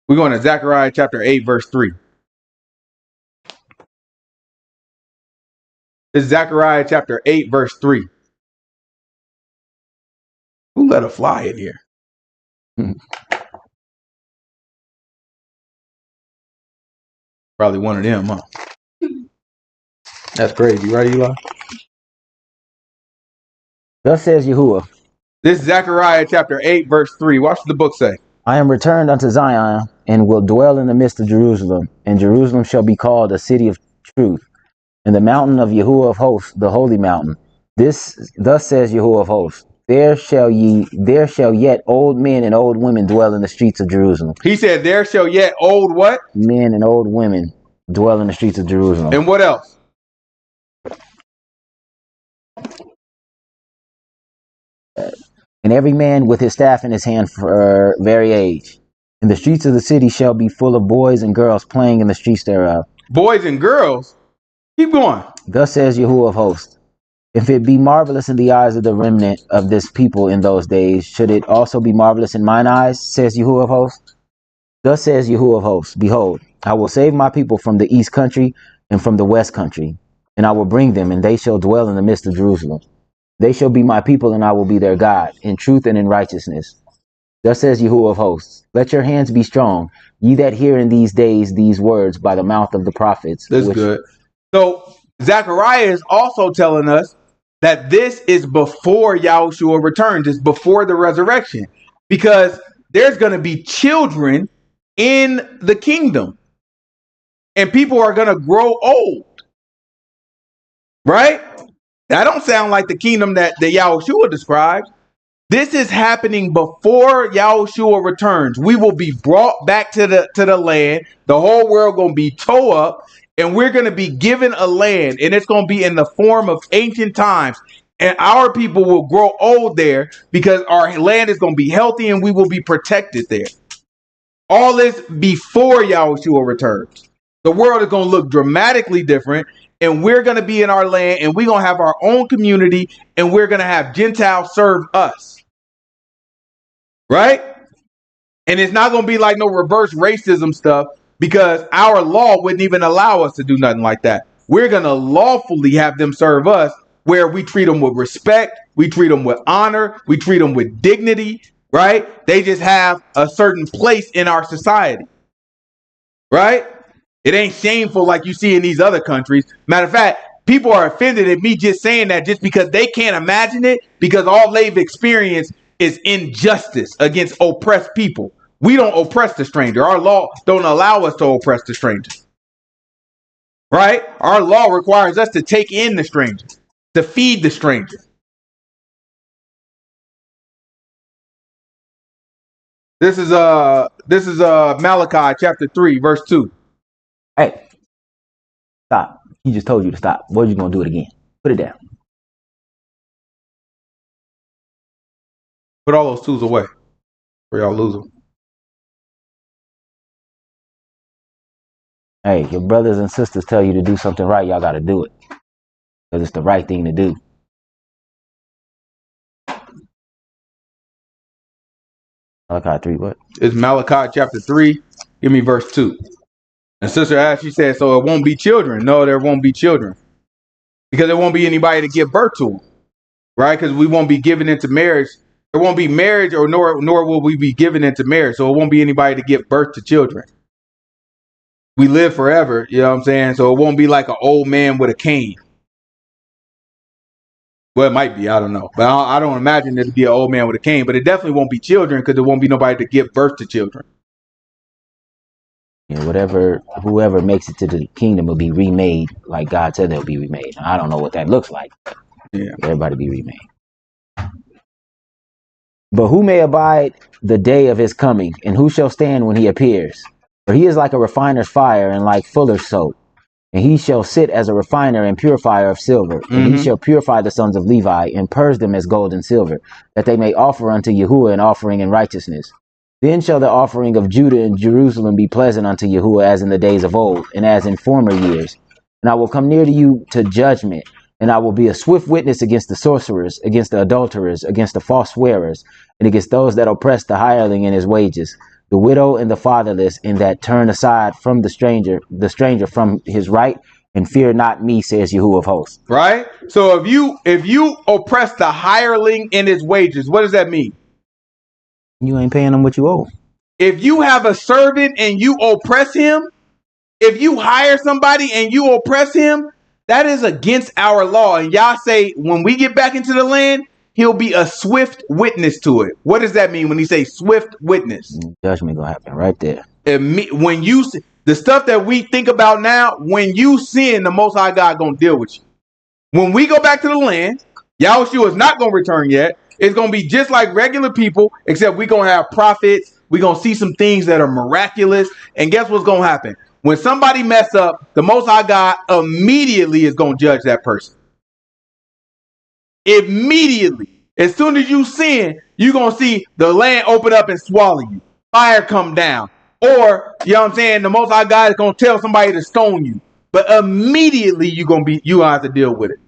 We're going to Zechariah chapter 8, verse 3. This is Zechariah chapter 8, verse 3. Who let a fly in here? Probably one of them, huh? That's crazy, right, Eli? Thus says Yahuah. This is Zechariah chapter 8, verse 3. Watch what the book say. I am returned unto Zion, and will dwell in the midst of Jerusalem, and Jerusalem shall be called a city of truth, and the mountain of Yahuah of hosts, the holy mountain. Thus says Yahuah of hosts. There shall yet old men and old women dwell in the streets of Jerusalem. He said, there shall yet old what? Men and old women dwell in the streets of Jerusalem. And what else? And every man with his staff in his hand for very age. And the streets of the city shall be full of boys and girls playing in the streets thereof. Boys and girls. Keep going. Thus says Yahuah of hosts. If it be marvelous in the eyes of the remnant of this people in those days, should it also be marvelous in mine eyes, says Yahuah of hosts? Thus says Yahuah of hosts, behold, I will save my people from the east country and from the west country, and I will bring them, and they shall dwell in the midst of Jerusalem. They shall be my people, and I will be their God, in truth and in righteousness. Thus says Yahuah of hosts, let your hands be strong, ye that hear in these days these words by the mouth of the prophets. That's good. So Zechariah is also telling us that this is before Yahushua returns. It's before the resurrection, because there's going to be children in the kingdom and people are going to grow old, right? That don't sound like the kingdom that Yahushua describes. This is happening before Yahushua returns. We will be brought back to the land. The whole world going to be towed up, and we're going to be given a land, and it's going to be in the form of ancient times. And our people will grow old there because our land is going to be healthy and we will be protected there. All this before Yahushua returns. The world is going to look dramatically different, and we're going to be in our land, and we're going to have our own community, and we're going to have Gentiles serve us. Right? And it's not going to be like no reverse racism stuff, because our law wouldn't even allow us to do nothing like that. We're going to lawfully have them serve us, where we treat them with respect, we treat them with honor, we treat them with dignity, right? They just have a certain place in our society, right? It ain't shameful like you see in these other countries. Matter of fact, people are offended at me just saying that just because they can't imagine it, because all they've experienced is injustice against oppressed people. We don't oppress the stranger. Our law don't allow us to oppress the stranger, right? Our law requires us to take in the stranger, to feed the stranger. This is Malachi chapter 3, verse 2. Hey, stop. He just told you to stop. What are you going to do it again? Put it down. Put all those tools away, or y'all lose them. Hey, your brothers and sisters tell you to do something right, y'all got to do it. Because it's the right thing to do. Malachi 3, what? It's Malachi chapter 3. Give me verse 2. And sister asked, she said, so it won't be children. No, there won't be children. Because there won't be anybody to give birth to them. Right? Because we won't be given into marriage. There won't be marriage, or nor will we be given into marriage. So it won't be anybody to give birth to children. We live forever, you know what I'm saying? So it won't be like an old man with a cane. Well, it might be, I don't know. But I don't imagine it to be an old man with a cane. But it definitely won't be children, because there won't be nobody to give birth to children. You know, whoever makes it to the kingdom will be remade like God said they'll be remade. Now, I don't know what that looks like. Yeah. Everybody be remade. But who may abide the day of his coming, and who shall stand when he appears? For he is like a refiner's fire, and like fuller's soap. And he shall sit as a refiner and purifier of silver. And he shall purify the sons of Levi, and purge them as gold and silver, that they may offer unto Yahuah an offering in righteousness. Then shall the offering of Judah and Jerusalem be pleasant unto Yahuah, as in the days of old, and as in former years. And I will come near to you to judgment, and I will be a swift witness against the sorcerers, against the adulterers, against the false swearers, and against those that oppress the hireling in his wages, the widow and the fatherless, and that turn aside from the stranger from his right, and fear not me, says Yahuah of hosts. Right? So if you oppress the hireling in his wages, what does that mean? You ain't paying them what you owe. If you have a servant and you oppress him, if you hire somebody and you oppress him, that is against our law. And y'all say, when we get back into the land, he'll be a swift witness to it. What does that mean when he say swift witness? Judgment gonna happen right there. When you, the stuff that we think about now, when you sin, the Most High God gonna deal with you. When we go back to the land, Yahushua is not gonna return yet. It's gonna be just like regular people, except we're gonna have prophets. We're gonna see some things that are miraculous. And guess what's gonna happen? When somebody mess up, the Most High God immediately is gonna judge that person. Immediately. As soon as you sin, you're going to see the land open up and swallow you. Fire come down. Or, you know what I'm saying, the Most High God is going to tell somebody to stone you. But immediately you're going to have to deal with it.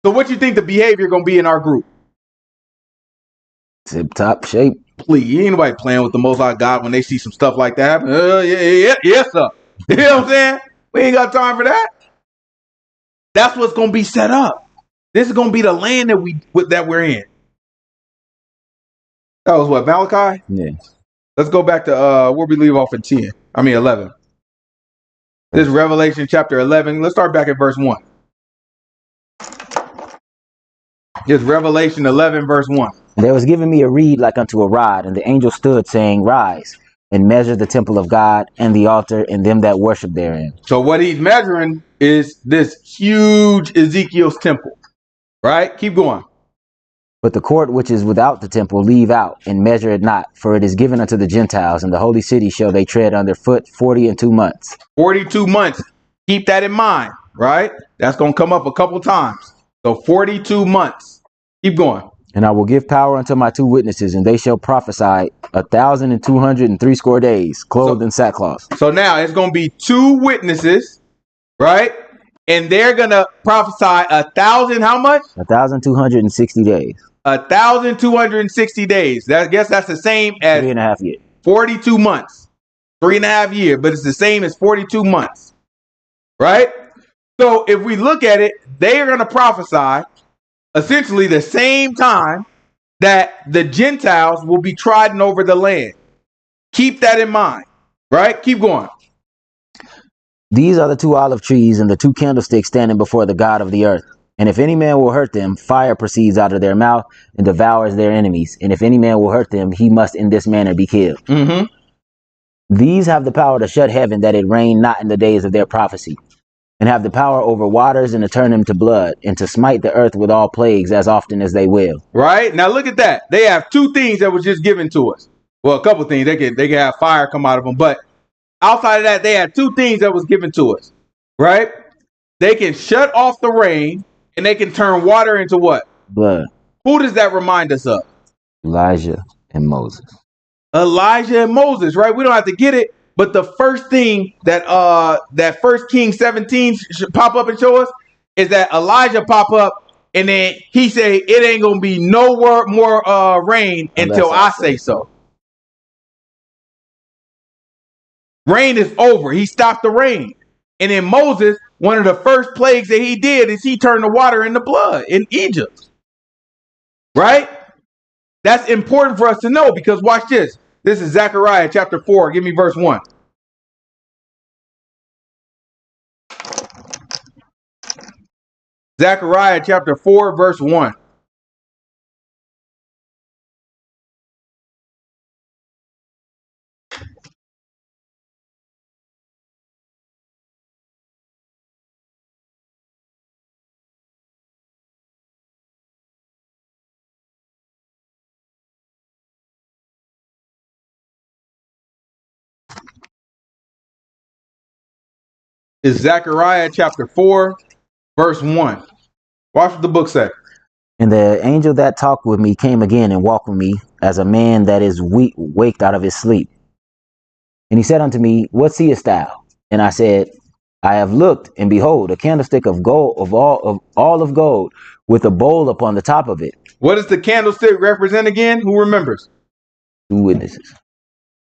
So what you think the behavior going to be in our group? Tip top shape. Please, ain't nobody playing with the Most High God when they see some stuff like that happen. Yes, sir. You know what I'm saying? We ain't got time for that. That's what's going to be set up. This is going to be the land that we're in. That was what, Malachi? Yeah. Let's go back to where we leave off at 11. This is Revelation chapter 11. Let's start back at verse 1. It's Revelation 11, verse 1. There was given me a reed like unto a rod, and the angel stood, saying, Rise, and measure the temple of God, and the altar, and them that worship therein. So what he's measuring is this huge Ezekiel's temple. Right? Keep going. But the court which is without the temple leave out, and measure it not, for it is given unto the Gentiles, and the holy city shall they tread under foot 42 months. 42 months. Keep that in mind, right? That's going to come up a couple times. So 42 months. Keep going. And I will give power unto my 2 witnesses, and they shall prophesy 1,260 days, clothed in sackcloth. So now it's going to be 2 witnesses, right? And they're going to prophesy 1,000, how much? 1,260 days. 1,260 days. I guess that's the same as 3.5 years. 42 months. 3.5 years, but it's the same as 42 months. Right? So if we look at it, they are going to prophesy essentially the same time that the Gentiles will be trodden over the land. Keep that in mind. Right? Keep going. These are the 2 olive trees and the 2 candlesticks standing before the God of the earth. And if any man will hurt them, fire proceeds out of their mouth and devours their enemies. And if any man will hurt them, he must in this manner be killed. Mm-hmm. These have the power to shut heaven, that it rain not in the days of their prophecy, and have the power over waters, and to turn them to blood, and to smite the earth with all plagues as often as they will. Right? Now look at that. They have 2 things that was just given to us. Well, a couple things. They can have fire come out of them. But outside of that, they had 2 things that was given to us. Right? They can shut off the rain, and they can turn water into what? Blood. Who does that remind us of? Elijah and Moses. Elijah and Moses, right? We don't have to get it, but the first thing that that 1 Kings 17 should pop up and show us is that Elijah pop up, and then he say it ain't gonna be no more rain until I say so. Rain is over. He stopped the rain. And then Moses, one of the first plagues that he did is he turned the water into blood in Egypt. Right? That's important for us to know, because watch this. This is Zechariah chapter 4. Give me verse 1. Zechariah chapter 4, verse 1. Is Zechariah chapter 4, verse 1. Watch what the book says. And the angel that talked with me came again and walked with me as a man that is waked out of his sleep. And he said unto me, What seest thou? And I said, I have looked, and behold, a candlestick of gold, of all of gold, with a bowl upon the top of it. What does the candlestick represent again? Who remembers? 2 witnesses.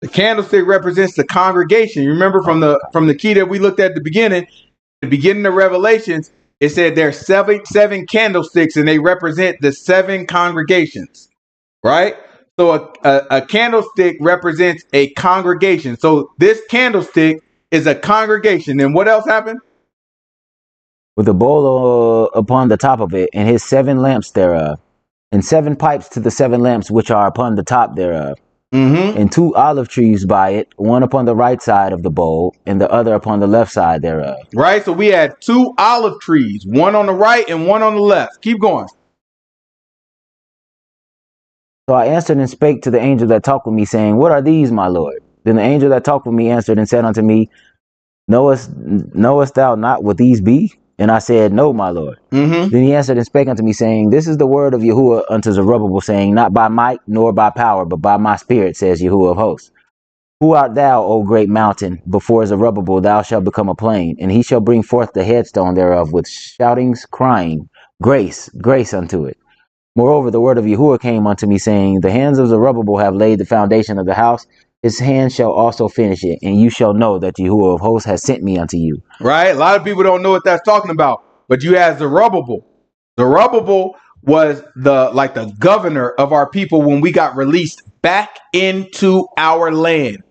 The candlestick represents the congregation. You remember from the key that we looked at the beginning of Revelations, it said there are seven candlesticks, and they represent the 7 congregations, right? So a candlestick represents a congregation. So this candlestick is a congregation. And what else happened? With a bowl upon the top of it, and his 7 lamps thereof, and 7 pipes to the 7 lamps which are upon the top thereof. Mm-hmm. And 2 olive trees by it, one upon the right side of the bowl, and the other upon the left side thereof. Right, so we had 2 olive trees, one on the right and one on the left. Keep going. So I answered and spake to the angel that talked with me, saying, What are these, my Lord? Then the angel that talked with me answered and said unto me, Knowest thou not what these be? And I said, No, my Lord. Mm-hmm. Then he answered and spake unto me, saying, This is the word of Yahuah unto Zerubbabel, saying, Not by might nor by power, but by my spirit, says Yahuah of hosts. Who art thou, O great mountain? Before Zerubbabel thou shalt become a plain, and he shall bring forth the headstone thereof with shoutings, crying, Grace, grace unto it. Moreover, the word of Yahuah came unto me, saying, The hands of Zerubbabel have laid the foundation of the house. His hand shall also finish it, and you shall know that Yahuah of hosts has sent me unto you. Right? A lot of people don't know what that's talking about. But you have Zerubbabel. Zerubbabel was the governor of our people when we got released back into our land.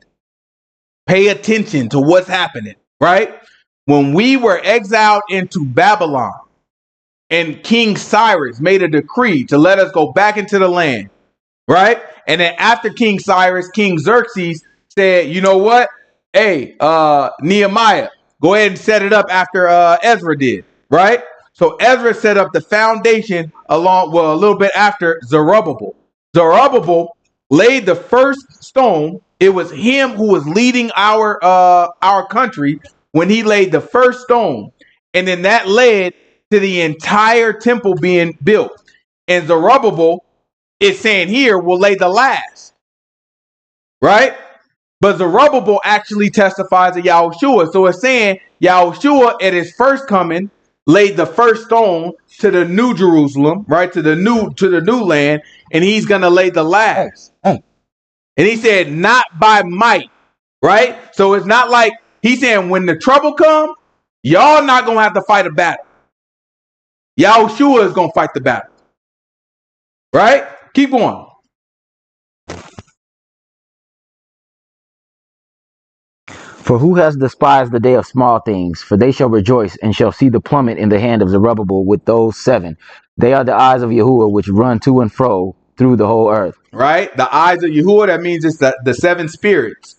Pay attention to what's happening, right? When we were exiled into Babylon and King Cyrus made a decree to let us go back into the land, right? And then after King Cyrus, King Xerxes said, you know what? Hey, Nehemiah, go ahead and set it up after Ezra did, right? So Ezra set up the foundation a little bit after Zerubbabel. Zerubbabel laid the first stone. It was him who was leading our country when he laid the first stone. And then that led to the entire temple being built. And Zerubbabel, it's saying here, will lay the last, right? But Zerubbabel actually testifies of Yahushua. So it's saying Yahushua at his first coming laid the first stone to the new Jerusalem, right? To the new land, and he's gonna lay the last. And he said, not by might, right? So it's not like he's saying when the trouble comes, y'all not gonna have to fight a battle. Yahushua is gonna fight the battle. Right? Keep going. For who has despised the day of small things? For they shall rejoice and shall see the plummet in the hand of Zerubbabel with those 7. They are the eyes of Yahuah which run to and fro through the whole earth. Right? The eyes of Yahuah, that means it's the 7 spirits.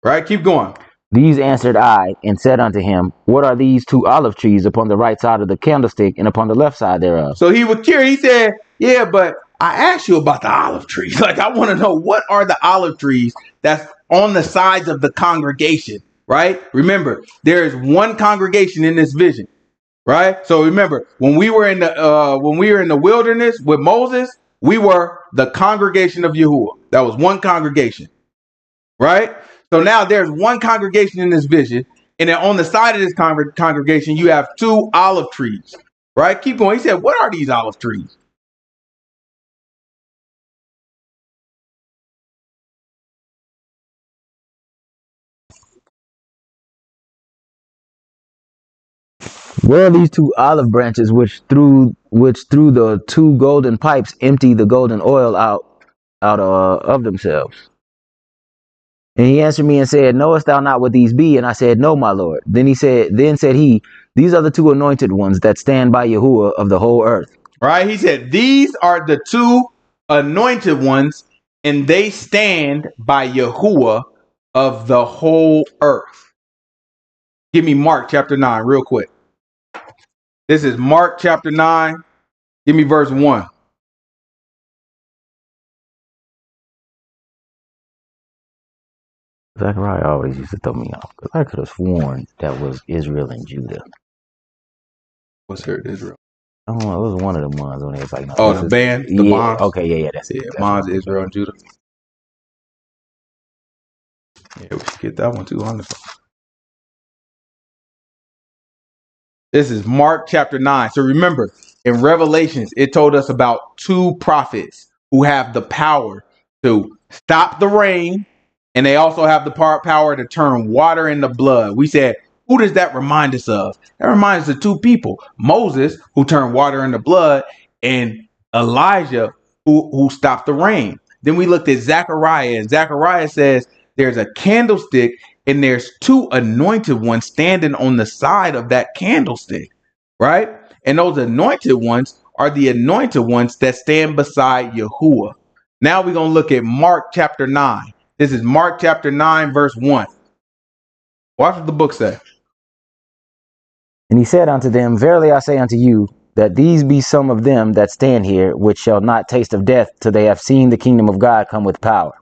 Right? Keep going. These answered I and said unto him, What are these 2 olive trees upon the right side of the candlestick and upon the left side thereof? So he was curious. He said, yeah, but I asked you about the olive trees. Like, I want to know, what are the olive trees that's on the sides of the congregation, right? Remember, there is one congregation in this vision, right? So remember, when we were in the wilderness with Moses, we were the congregation of Yahuah. That was one congregation, right? So now there's one congregation in this vision, and then on the side of this congregation, you have 2 olive trees, right? Keep going. He said, what are these olive trees? Where are these 2 olive branches which through the 2 golden pipes empty the golden oil out of themselves? And he answered me and said, Knowest thou not what these be? And I said, No, my Lord. Then said he, These are the 2 anointed ones that stand by Yahuah of the whole earth. Right? He said, these are the 2 anointed ones, and they stand by Yahuah of the whole earth. Give me Mark chapter 9 real quick. This is Mark chapter 9. Give me verse 1. Zechariah always used to throw me off because I could have sworn that was Israel and Judah. What's here? Israel. Oh, it was one of the ones when it was like, no, oh, the band, the bonds. Okay, yeah, that's it. Bonds, Israel and Judah. Yeah, we should get that one too. Honestly. This is Mark chapter 9. So remember, in Revelations, it told us about 2 prophets who have the power to stop the rain, and they also have the power to turn water into blood. We said, who does that remind us of? That reminds us of 2 people. Moses, who turned water into blood, and Elijah, who stopped the rain. Then we looked at Zechariah, and Zechariah says there's a candlestick, and there's 2 anointed ones standing on the side of that candlestick, right? And those anointed ones are the anointed ones that stand beside Yahuah. Now we're going to look at Mark chapter 9. This is Mark chapter 9, verse 1. Watch what the book says. And he said unto them, Verily I say unto you, that these be some of them that stand here, which shall not taste of death till they have seen the kingdom of God come with power.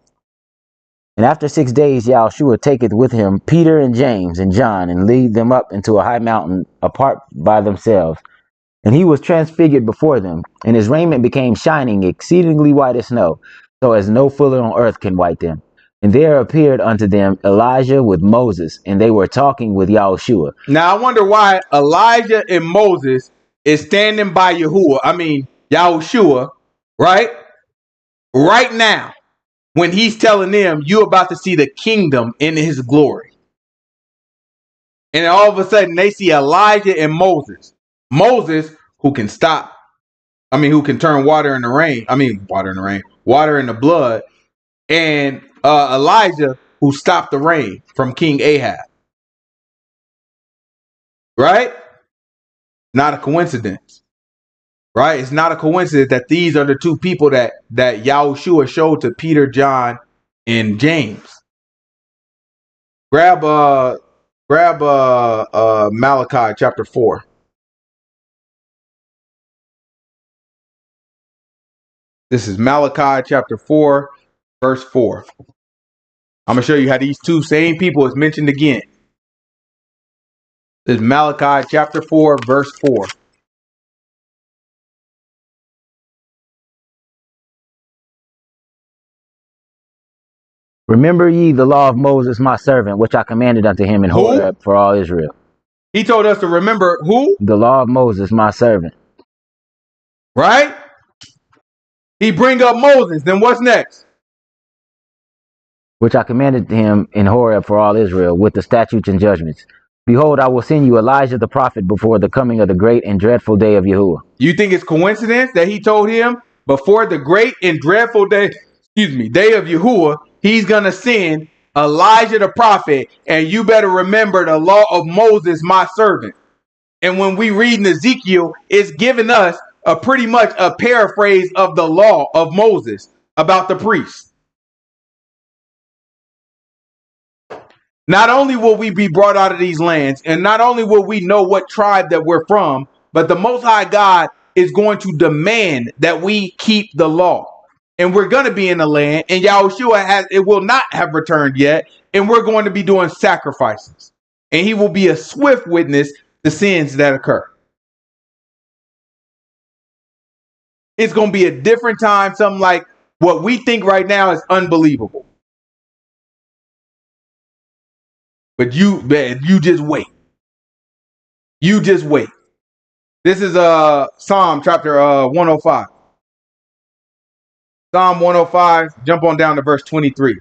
And after 6 days, Yahuah taketh with him Peter and James and John, and lead them up into a high mountain apart by themselves. And he was transfigured before them, and his raiment became shining, exceedingly white as snow, so as no fuller on earth can white them. And there appeared unto them Elijah with Moses, and they were talking with Yahuah. Now I wonder why Elijah and Moses is standing by Yahuah, right? Right now, when he's telling them, you about to see the kingdom in his glory. And all of a sudden they see Elijah and Moses. Moses, who can who can turn water into rain. Water into blood. And Elijah, who stopped the rain from King Ahab. Right? Not a coincidence. Right? It's not a coincidence that these are the two people that Yahuah showed to Peter, John, and James. Grab Malachi chapter 4. This is Malachi chapter 4, verse 4. I'm going to show you how these two same people is mentioned again. This is Malachi chapter 4, verse 4. Remember ye the law of Moses my servant, which I commanded unto him in Horeb for all Israel. He told us to remember who? The law of Moses my servant. Right? He bring up Moses. Then what's next? Which I commanded him in Horeb for all Israel, with the statutes and judgments. Behold, I will send you Elijah the prophet before the coming of the great and dreadful day of Yahuah. You think it's coincidence that he told him before the great and dreadful day of Yahuah, he's going to send Elijah the prophet, and you better remember the law of Moses, my servant. And when we read in Ezekiel, it's giving us pretty much a paraphrase of the law of Moses about the priests. Not only will we be brought out of these lands, and not only will we know what tribe that we're from, but the Most High God is going to demand that we keep the law. And we're going to be in the land, and Yahuah will not have returned yet, and we're going to be doing sacrifices. And he will be a swift witness to sins that occur. It's going to be a different time, something like what we think right now is unbelievable. But you just wait. You just wait. This is Psalm chapter 105. Psalm 105, jump on down to verse 23.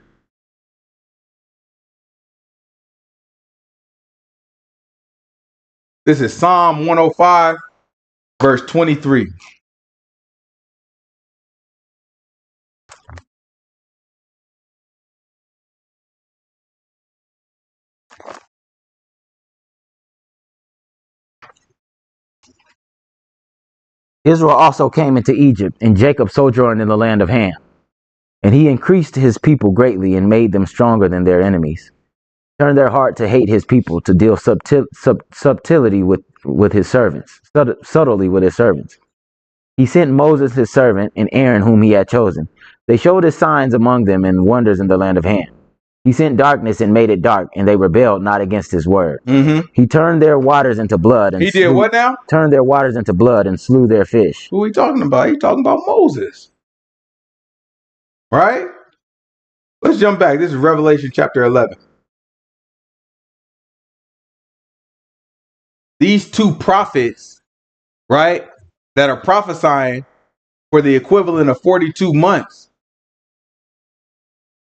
This is Psalm 105, verse 23. Israel also came into Egypt, and Jacob sojourned in the land of Ham. And he increased his people greatly, and made them stronger than their enemies. Turned their heart to hate his people, to deal subtlety with his servants, subtly with his servants. He sent Moses his servant, and Aaron whom he had chosen. They showed his signs among them, and wonders in the land of Ham. He sent darkness and made it dark, and they rebelled not against his word. He turned their waters into blood. And he did what now? Turned their waters into blood and slew their fish. Who are we talking about? He's talking about Moses. Right? Let's jump back. This is Revelation chapter 11. These two prophets, right, that are prophesying for the equivalent of 42 months.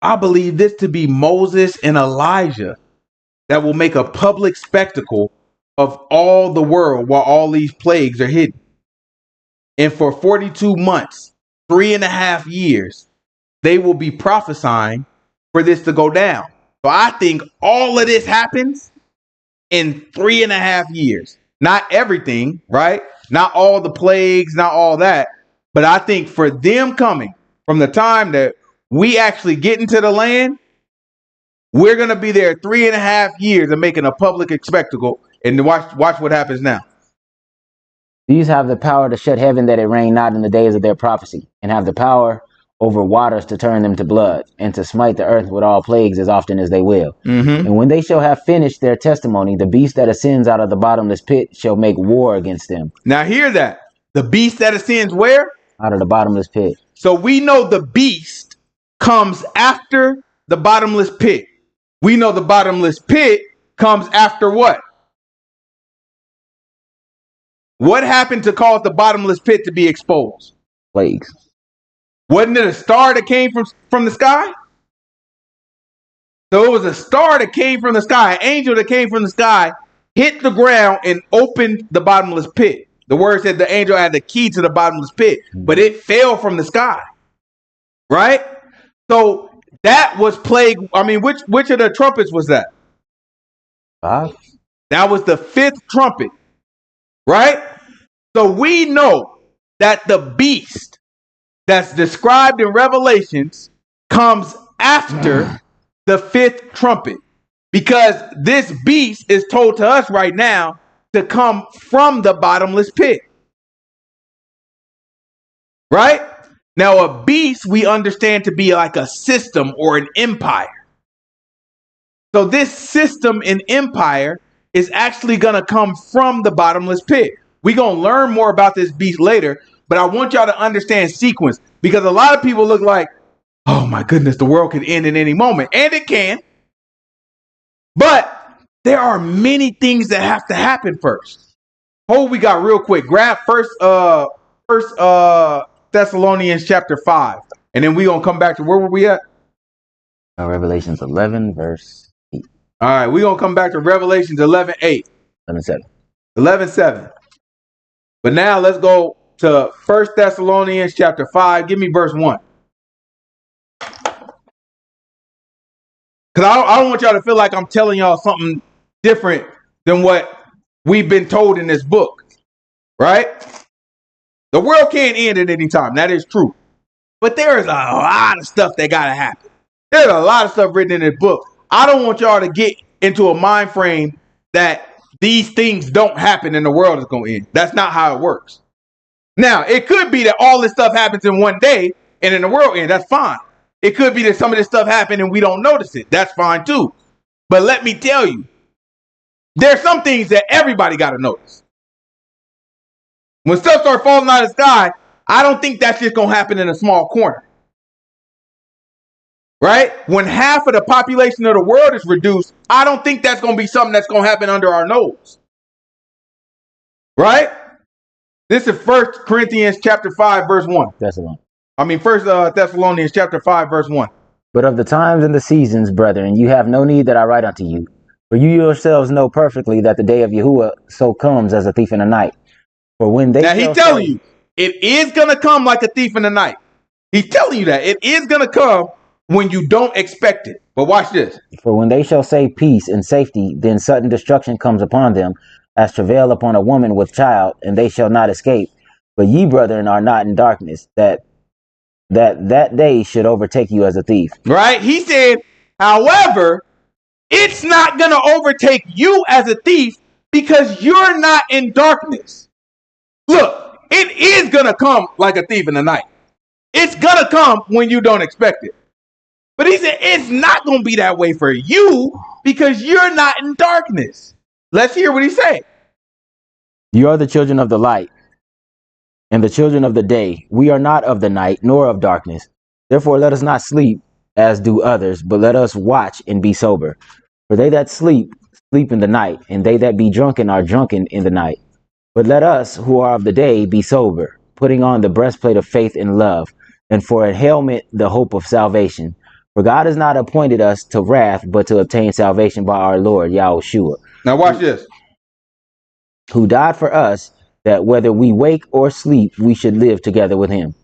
I believe this to be Moses and Elijah that will make a public spectacle of all the world while all these plagues are hidden. And for 42 months, 3.5 years, they will be prophesying for this to go down. So I think all of this happens in 3.5 years. Not everything, right? Not all the plagues, not all that. But I think for them coming from the time that we actually get into the land, we're going to be there 3.5 years and making a public spectacle. And watch what happens now. These have the power to shut heaven that it rain not in the days of their prophecy, and have the power over waters to turn them to blood, and to smite the earth with all plagues as often as they will. Mm-hmm. And when they shall have finished their testimony, the beast that ascends out of the bottomless pit shall make war against them. Now hear that. The beast that ascends where? Out of the bottomless pit. So we know the beast comes after the bottomless pit. We know the bottomless pit comes after what? What happened to cause the bottomless pit to be exposed? Plagues. Wasn't it a star that came from the sky? So it was a star that came from the sky, an angel that came from the sky, hit the ground and opened the bottomless pit. The word said the angel had the key to the bottomless pit, but it fell from the sky. Right? So that was plague. I mean, which of the trumpets was that? 5. That was the 5th trumpet. Right? So we know that the beast that's described in Revelations comes after the 5th trumpet, because this beast is told to us right now to come from the bottomless pit. Right? Now, a beast we understand to be like a system or an empire. So this system and empire is actually going to come from the bottomless pit. We're going to learn more about this beast later, but I want y'all to understand sequence, because a lot of people look like, oh my goodness, the world could end in any moment. And it can. But there are many things that have to happen first. Hold we got real quick. Grab first Thessalonians chapter 5. And then we're going to come back to where were we at? Revelations 11, verse 8. All right, we're going to come back to Revelations 11:8. 11:7. 11:7. But now let's go to 1 Thessalonians chapter 5. Give me verse 1. Because I don't want y'all to feel like I'm telling y'all something different than what we've been told in this book. Right? The world can't end at any time. That is true. But there is a lot of stuff that got to happen. There's a lot of stuff written in this book. I don't want y'all to get into a mind frame that these things don't happen and the world is going to end. That's not how it works. Now, it could be that all this stuff happens in one day and then the world ends. That's fine. It could be that some of this stuff happened and we don't notice it. That's fine too. But let me tell you, there's some things that everybody got to notice. When stuff starts falling out of the sky, I don't think that's just going to happen in a small corner. Right? When half of the population of the world is reduced, I don't think that's going to be something that's going to happen under our nose. Right? This is 1 Corinthians chapter 5, verse 1. First Thessalonians chapter 5, verse 1. But of the times and the seasons, brethren, you have no need that I write unto you. For you yourselves know perfectly that the day of Yahuah so comes as a thief in the night. For when they now he's telling you, it is going to come like a thief in the night. He's telling you that. It is going to come when you don't expect it. But watch this. For when they shall say peace and safety, then sudden destruction comes upon them, as travail upon a woman with child, and they shall not escape. But ye, brethren, are not in darkness, that day should overtake you as a thief. Right? He said, however, it's not going to overtake you as a thief because you're not in darkness. Look, it is going to come like a thief in the night. It's going to come when you don't expect it. But he said, it's not going to be that way for you because you're not in darkness. Let's hear what he said. You are the children of the light and the children of the day. We are not of the night nor of darkness. Therefore, let us not sleep as do others, but let us watch and be sober. For they that sleep, sleep in the night, and they that be drunken are drunken in the night. But let us who are of the day be sober, putting on the breastplate of faith and love, and for a helmet the hope of salvation. For God has not appointed us to wrath, but to obtain salvation by our Lord Yahuah. Now watch this. Who died for us, that whether we wake or sleep, we should live together with him.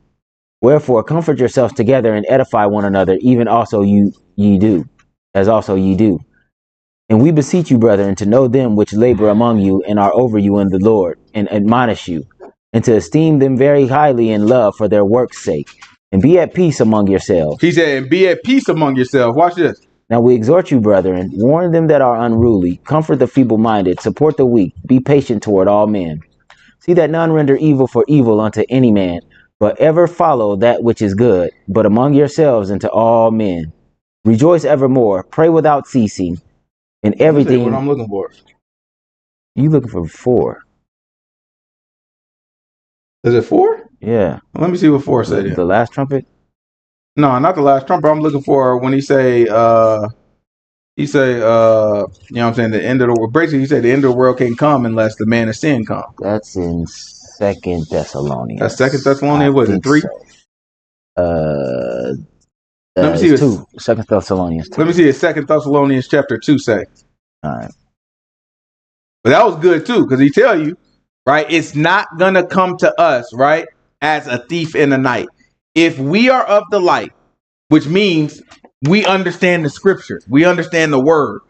Wherefore comfort yourselves together and edify one another, even also ye do. And we beseech you, brethren, to know them which labor among you and are over you in the Lord, and admonish you, and to esteem them very highly in love for their work's sake, and be at peace among yourselves. He said, and be at peace among yourselves. Watch this. Now we exhort you, brethren, warn them that are unruly, comfort the feeble-minded, support the weak, be patient toward all men. See that none render evil for evil unto any man, but ever follow that which is good, but among yourselves and to all men. Rejoice evermore, pray without ceasing, in everything. What I'm looking for. You looking for 4? Is it 4? Yeah. Let me see what 4 said. The last trumpet? No, not the last trumpet. I'm looking for when he say, you know what I'm saying, the end of the world. Basically, he said the end of the world can't come unless the man of sin come. That's in 2 Thessalonians. That's 2 Thessalonians. What is it, 3? So. Let me see. 2 Thessalonians 2. Let me see what 2 Thessalonians chapter 2 say. All right. But that was good too, because he tell you, right, it's not going to come to us, right, as a thief in the night. If we are of the light, which means we understand the scriptures, we understand the word.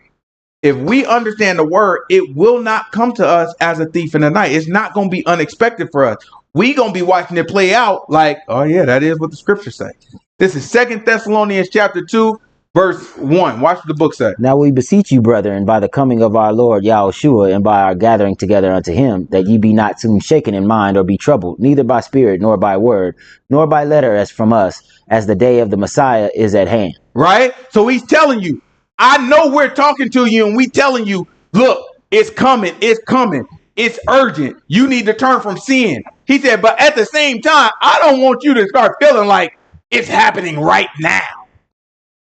If we understand the word, it will not come to us as a thief in the night. It's not going to be unexpected for us. We going to be watching it play out like, oh yeah, that is what the scriptures say. This is 2 Thessalonians chapter 2, verse 1. Watch what the book says. Now we beseech you, brethren, by the coming of our Lord Yahuah, and by our gathering together unto him, that ye be not soon shaken in mind or be troubled, neither by spirit, nor by word, nor by letter as from us, as the day of the Messiah is at hand. Right? So he's telling you, I know we're talking to you and we telling you, look, it's coming, it's urgent. You need to turn from sin. He said, but at the same time, I don't want you to start feeling like it's happening right now.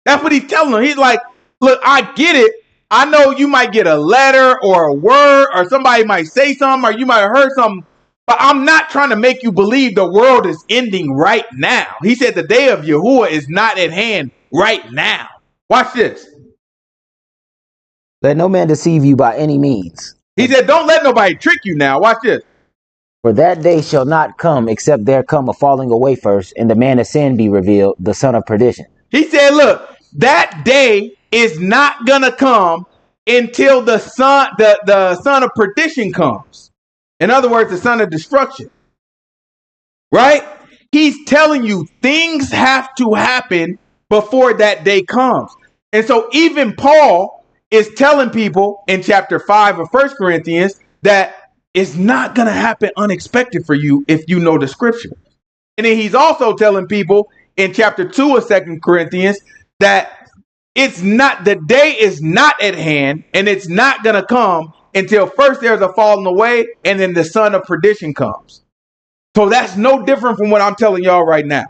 That's what he's telling them. He's like, look, I get it. I know you might get a letter or a word or somebody might say something or you might have heard something, but I'm not trying to make you believe the world is ending right now. He said the day of Yahuah is not at hand right now. Watch this. Let no man deceive you by any means. He said, don't let nobody trick you now. Watch this. For that day shall not come, except there come a falling away first, and the man of sin be revealed, the son of perdition. He said, look, that day is not going to come until the son of perdition comes. In other words, the son of destruction. Right? He's telling you things have to happen before that day comes. And so even Paul is telling people in chapter 5 of 1 Corinthians that it's not going to happen unexpected for you if you know the scripture. And then he's also telling people in chapter 2 of 2 Corinthians that it's not, the day is not at hand and it's not going to come until first there's a falling away and then the son of perdition comes. So that's no different from what I'm telling y'all right now.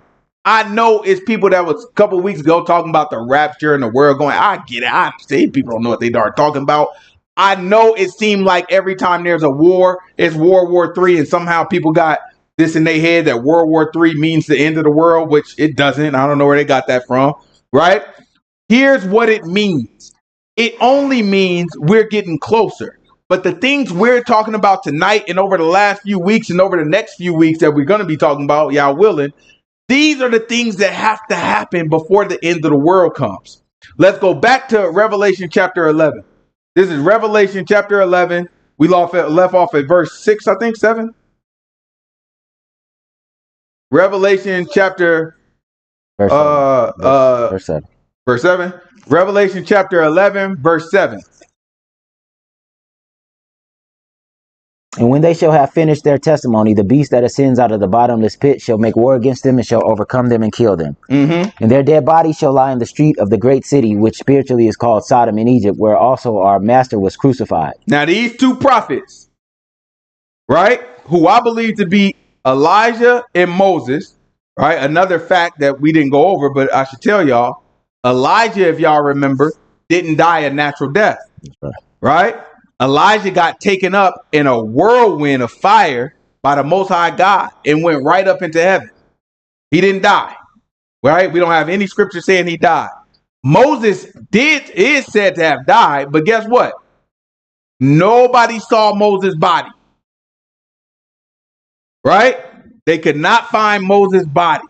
I know it's people that was a couple weeks ago talking about the rapture and the world going, I get it. I see people don't know what they are talking about. I know it seemed like every time there's a war, it's World War III, and somehow people got this in their head that World War III means the end of the world, which it doesn't. I don't know where they got that from, right? Here's what it means. It only means we're getting closer. But the things we're talking about tonight and over the last few weeks and over the next few weeks that we're going to be talking about, y'all willing, these are the things that have to happen before the end of the world comes. Let's go back to Revelation chapter 11. This is Revelation chapter 11. We left off at verse 6, I think, 7. Revelation chapter verse 7. Verse 7. Revelation chapter 11, verse 7. And when they shall have finished their testimony, the beast that ascends out of the bottomless pit shall make war against them and shall overcome them and kill them. And their dead bodies shall lie in the street of the great city, which spiritually is called Sodom in Egypt, where also our master was crucified. Now these two prophets, right, who I believe to be Elijah and Moses, right? Another fact that we didn't go over, but I should tell y'all, Elijah, if y'all remember, didn't die a natural death, right? Elijah got taken up in a whirlwind of fire by the Most High God and went right up into heaven. He didn't die, right? We don't have any scripture saying he died. Moses is said to have died, but guess what? Nobody saw Moses' body, right? They could not find Moses' body.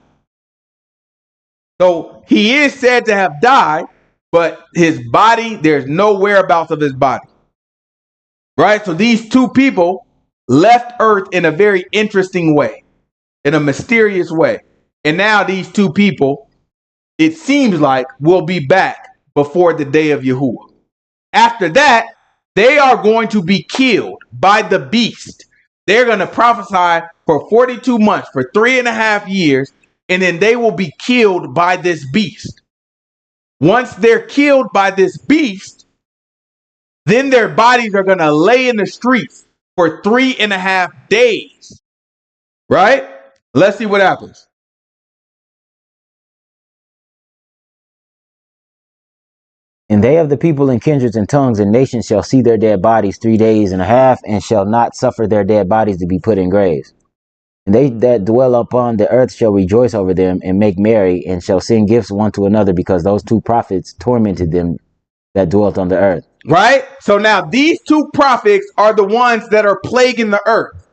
So he is said to have died, but his body, there's no whereabouts of his body. Right? So these two people left Earth in a very interesting way, in a mysterious way. And now these two people, it seems like, will be back before the day of Yahuah. After that, they are going to be killed by the beast. They're going to prophesy for 42 months, for 3.5 years, and then they will be killed by this beast. Once they're killed by this beast, then their bodies are going to lay in the streets for 3.5 days. Right? Let's see what happens. And they of the people and kindreds and tongues and nations shall see their dead bodies 3 days and a half, and shall not suffer their dead bodies to be put in graves. And they that dwell upon the earth shall rejoice over them and make merry, and shall send gifts one to another, because those two prophets tormented them that dwelt on the earth. Right? So now these two prophets are the ones that are plaguing the earth.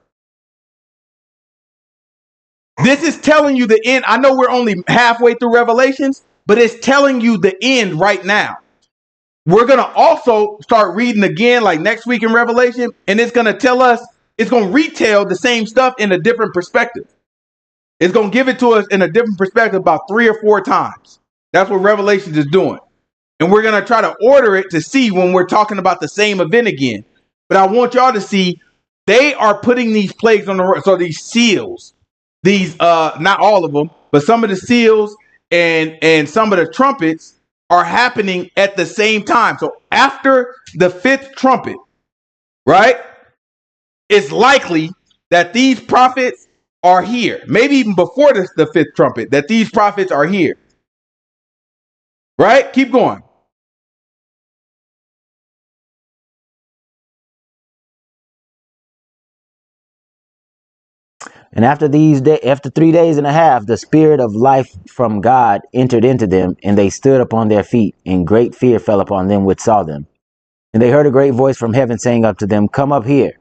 This is telling you the end. I know we're only halfway through Revelations, but it's telling you the end right now. We're going to also start reading again like next week in Revelation, and it's going to tell us, it's going to retell the same stuff in a different perspective. It's going to give it to us in a different perspective about 3 or 4 times. That's what Revelation is doing. And we're going to try to order it to see when we're talking about the same event again. But I want y'all to see they are putting these plagues on the earth. So these seals, these not all of them, but some of the seals and some of the trumpets are happening at the same time. So after the 5th trumpet, right, it's likely that these prophets are here. Maybe even before the 5th trumpet, that these prophets are here. Right? Keep going. And after 3 days and a half, the spirit of life from God entered into them, and they stood upon their feet, and great fear fell upon them which saw them. And they heard a great voice from heaven saying unto them, Come up here.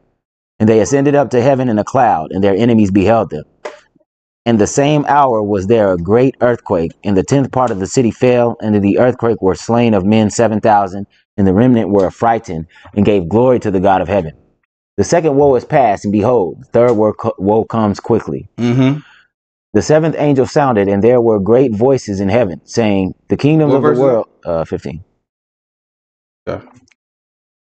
And they ascended up to heaven in a cloud, and their enemies beheld them. And the same hour was there a great earthquake, and the 10th part of the city fell, and in the earthquake were slain of men 7,000, and the remnant were affrighted, and gave glory to the God of heaven. The second woe is past, and behold, the third woe comes quickly. Mm-hmm. The 7th angel sounded, and there were great voices in heaven, saying, The kingdoms of the world, 15. Okay.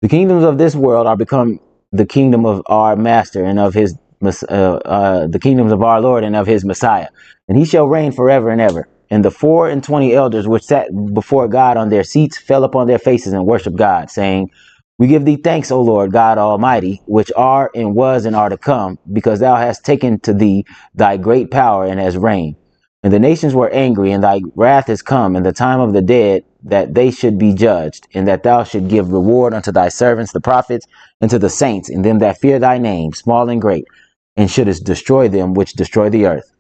The kingdoms of this world are become the kingdom of our master and of his the kingdoms of our Lord and of his Messiah, and he shall reign forever and ever. And the 24 elders which sat before God on their seats fell upon their faces and worshiped God, saying, We give thee thanks, O Lord God Almighty, which are and was and are to come, because thou hast taken to thee thy great power and hast reigned. And the nations were angry, and thy wrath is come, and the time of the dead, that they should be judged, and that thou should give reward unto thy servants the prophets, and to the saints, and them that fear thy name, small and great, and shouldest destroy them which destroy the earth.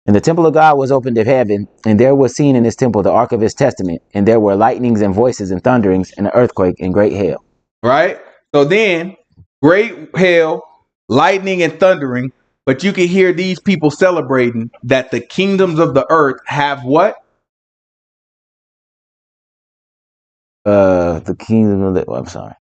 And the temple of God was opened of heaven, and there was seen in his temple the ark of his testament, and there were lightnings and voices and thunderings, and an earthquake and great hail. Right? So then, great hail, lightning, and thundering, but you can hear these people celebrating that the kingdoms of the earth have what? The kingdom of the... Oh, I'm sorry.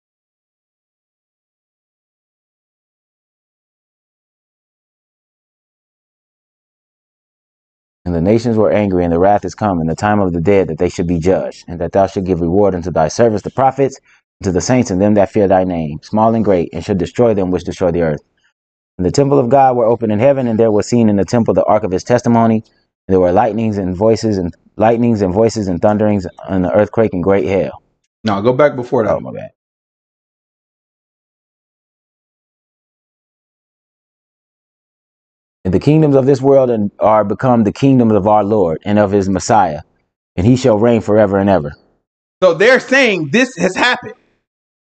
And the nations were angry, and the wrath is come, and the time of the dead, that they should be judged, and that thou should give reward unto thy servants the prophets, and to the saints and them that fear thy name, small and great, and should destroy them which destroy the earth. And the temple of God were open in heaven, and there was seen in the temple the ark of his testimony, and there were lightnings and voices and thunderings, and the earthquake and great hail. No, go back before that. Oh, my bad. And the kingdoms of this world are become the kingdoms of our Lord and of his Messiah, and he shall reign forever and ever. So they're saying this has happened.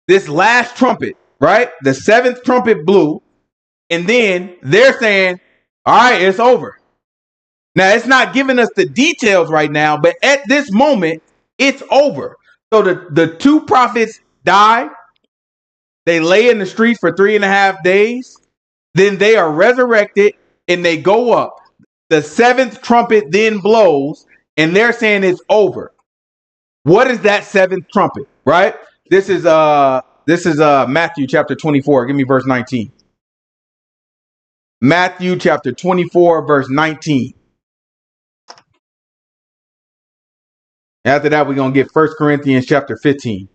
This last trumpet, right? The 7th trumpet blew, and then they're saying, all right, it's over. Now, it's not giving us the details right now, but at this moment, it's over. So the 2 prophets die. They lay in the streets for 3.5 days. Then they are resurrected and they go up. The 7th trumpet then blows, and they're saying it's over. What is that 7th trumpet, right? This is Matthew chapter 24. Give me verse 19. Matthew chapter 24, verse 19. After that, we're going to get 1 Corinthians chapter 15.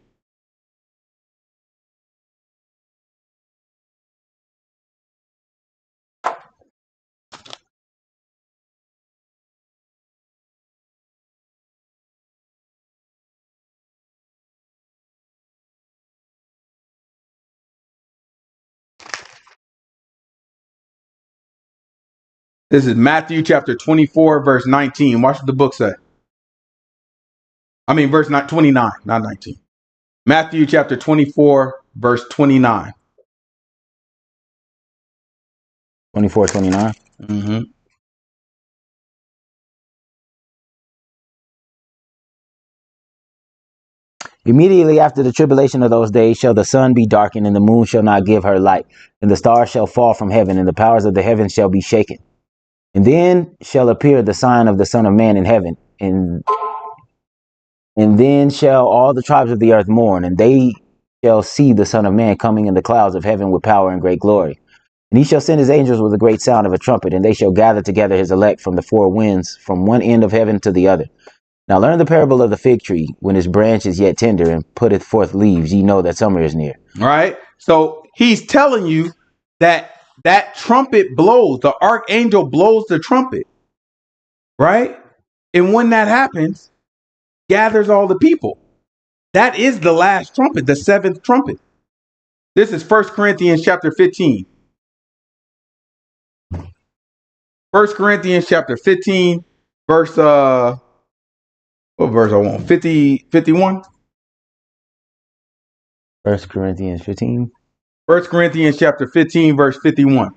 This is Matthew chapter 24, verse 19. Watch what the book say. I mean, verse 29, not 19. Matthew chapter 24, verse 29. 24, 29. Mm-hmm. Immediately after the tribulation of those days shall the sun be darkened, and the moon shall not give her light, and the stars shall fall from heaven, and the powers of the heavens shall be shaken. And then shall appear the sign of the Son of Man in heaven, and then shall all the tribes of the earth mourn, and they shall see the Son of Man coming in the clouds of heaven with power and great glory. And he shall send his angels with a great sound of a trumpet, and they shall gather together his elect from the four winds, from one end of heaven to the other. Now learn the parable of the fig tree. When his branch is yet tender and putteth forth leaves, ye know that summer is near. All right. So he's telling you that that trumpet blows, the archangel blows the trumpet, right? And when that happens, gathers all the people. That is the last trumpet, the seventh trumpet. This is 1 Corinthians chapter 15. 1 Corinthians chapter 15, verse, what verse I want? 51? 1 Corinthians 15. 1 Corinthians chapter 15, verse 51.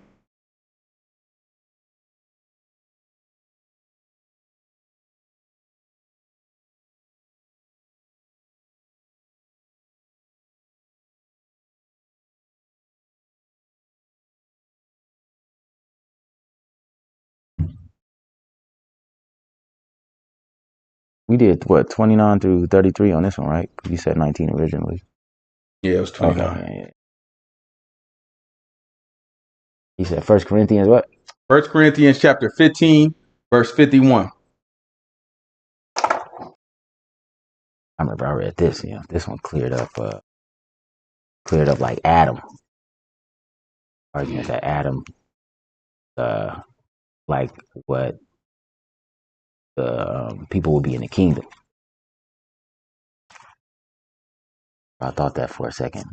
We did what, 29 through 33 on this one, right? You said 19 originally. Yeah, it was 29. Okay. He said 1 Corinthians what? 1 Corinthians chapter 15, verse 51. I remember I read this. Yeah, this one cleared up like Adam. Argument that Adam, like what the people will be in the kingdom. I thought that for a second.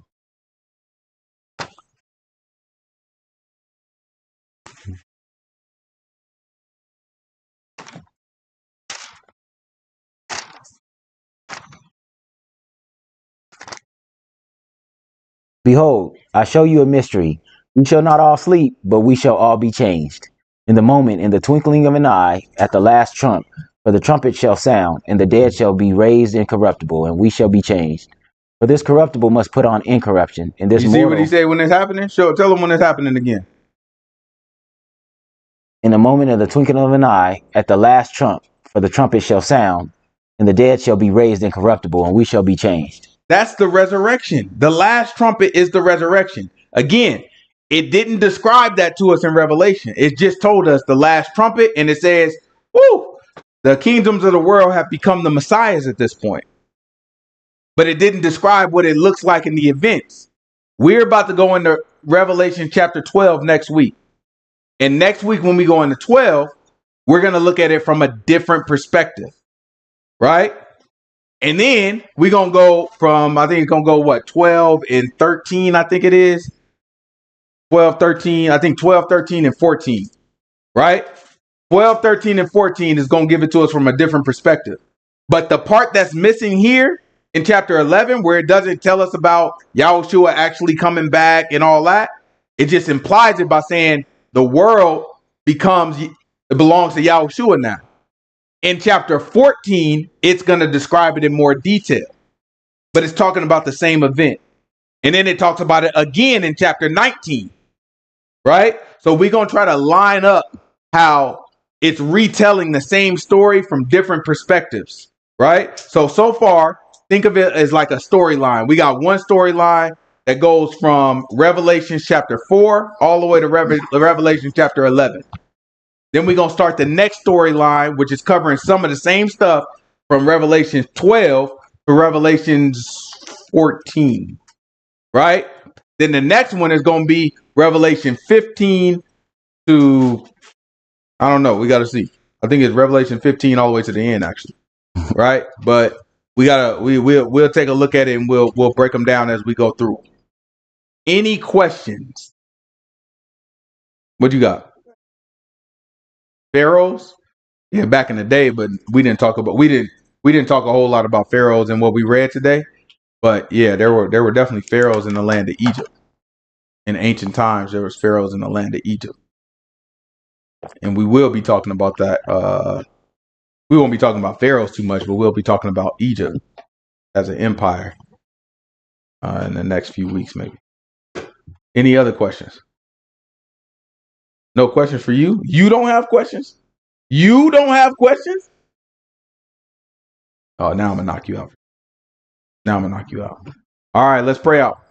Behold, I show you a mystery. We shall not all sleep, but we shall all be changed. In the moment, in the twinkling of an eye, at the last trump, for the trumpet shall sound, and the dead shall be raised incorruptible, and we shall be changed. For this corruptible must put on incorruption, and this You see mortal... what he said when it's happening? Tell him when it's happening again. In the moment of the twinkling of an eye, at the last trump, for the trumpet shall sound, and the dead shall be raised incorruptible, and we shall be changed. That's the resurrection. The last trumpet is the resurrection. Again, it didn't describe that to us in Revelation. It just told us the last trumpet, and it says, whoo, the kingdoms of the world have become the messiahs at this point. But it didn't describe what it looks like in the events. We're about to go into Revelation chapter 12 next week. And next week, when we go into 12, we're going to look at it from a different perspective, right? And then we're going to go from, I think it's going to go, what, 12 and 13, I think it is. 12, 13, I think 12, 13, and 14, right? 12, 13, and 14 is going to give it to us from a different perspective. But the part that's missing here in chapter 11, where it doesn't tell us about Yahuah actually coming back and all that, it just implies it by saying the world it belongs to Yahuah now. In chapter 14, it's going to describe it in more detail, but it's talking about the same event. And then it talks about it again in chapter 19, right? So we're going to try to line up how it's retelling the same story from different perspectives, right? So far, think of it as like a storyline. We got one storyline that goes from Revelation chapter 4 all the way to Revelation chapter 11. Then we're going to start the next storyline, which is covering some of the same stuff from Revelation 12 to Revelation 14, right? Then the next one is going to be Revelation 15 to, I don't know, we got to see. I think it's Revelation 15 all the way to the end, actually, right? But we'll take a look at it and we'll break them down as we go through. Any questions? What you got? Pharaohs. Yeah, back in the day, but we didn't talk a whole lot about pharaohs in what we read today. But yeah, there were definitely pharaohs in the land of Egypt. In ancient times, there was pharaohs in the land of Egypt. And we will be talking about that. We won't be talking about pharaohs too much, but we'll be talking about Egypt as an empire in the next few weeks, maybe. Any other questions? No questions for you? You don't have questions? You don't have questions? Oh, now I'm going to knock you out. All right, let's pray out.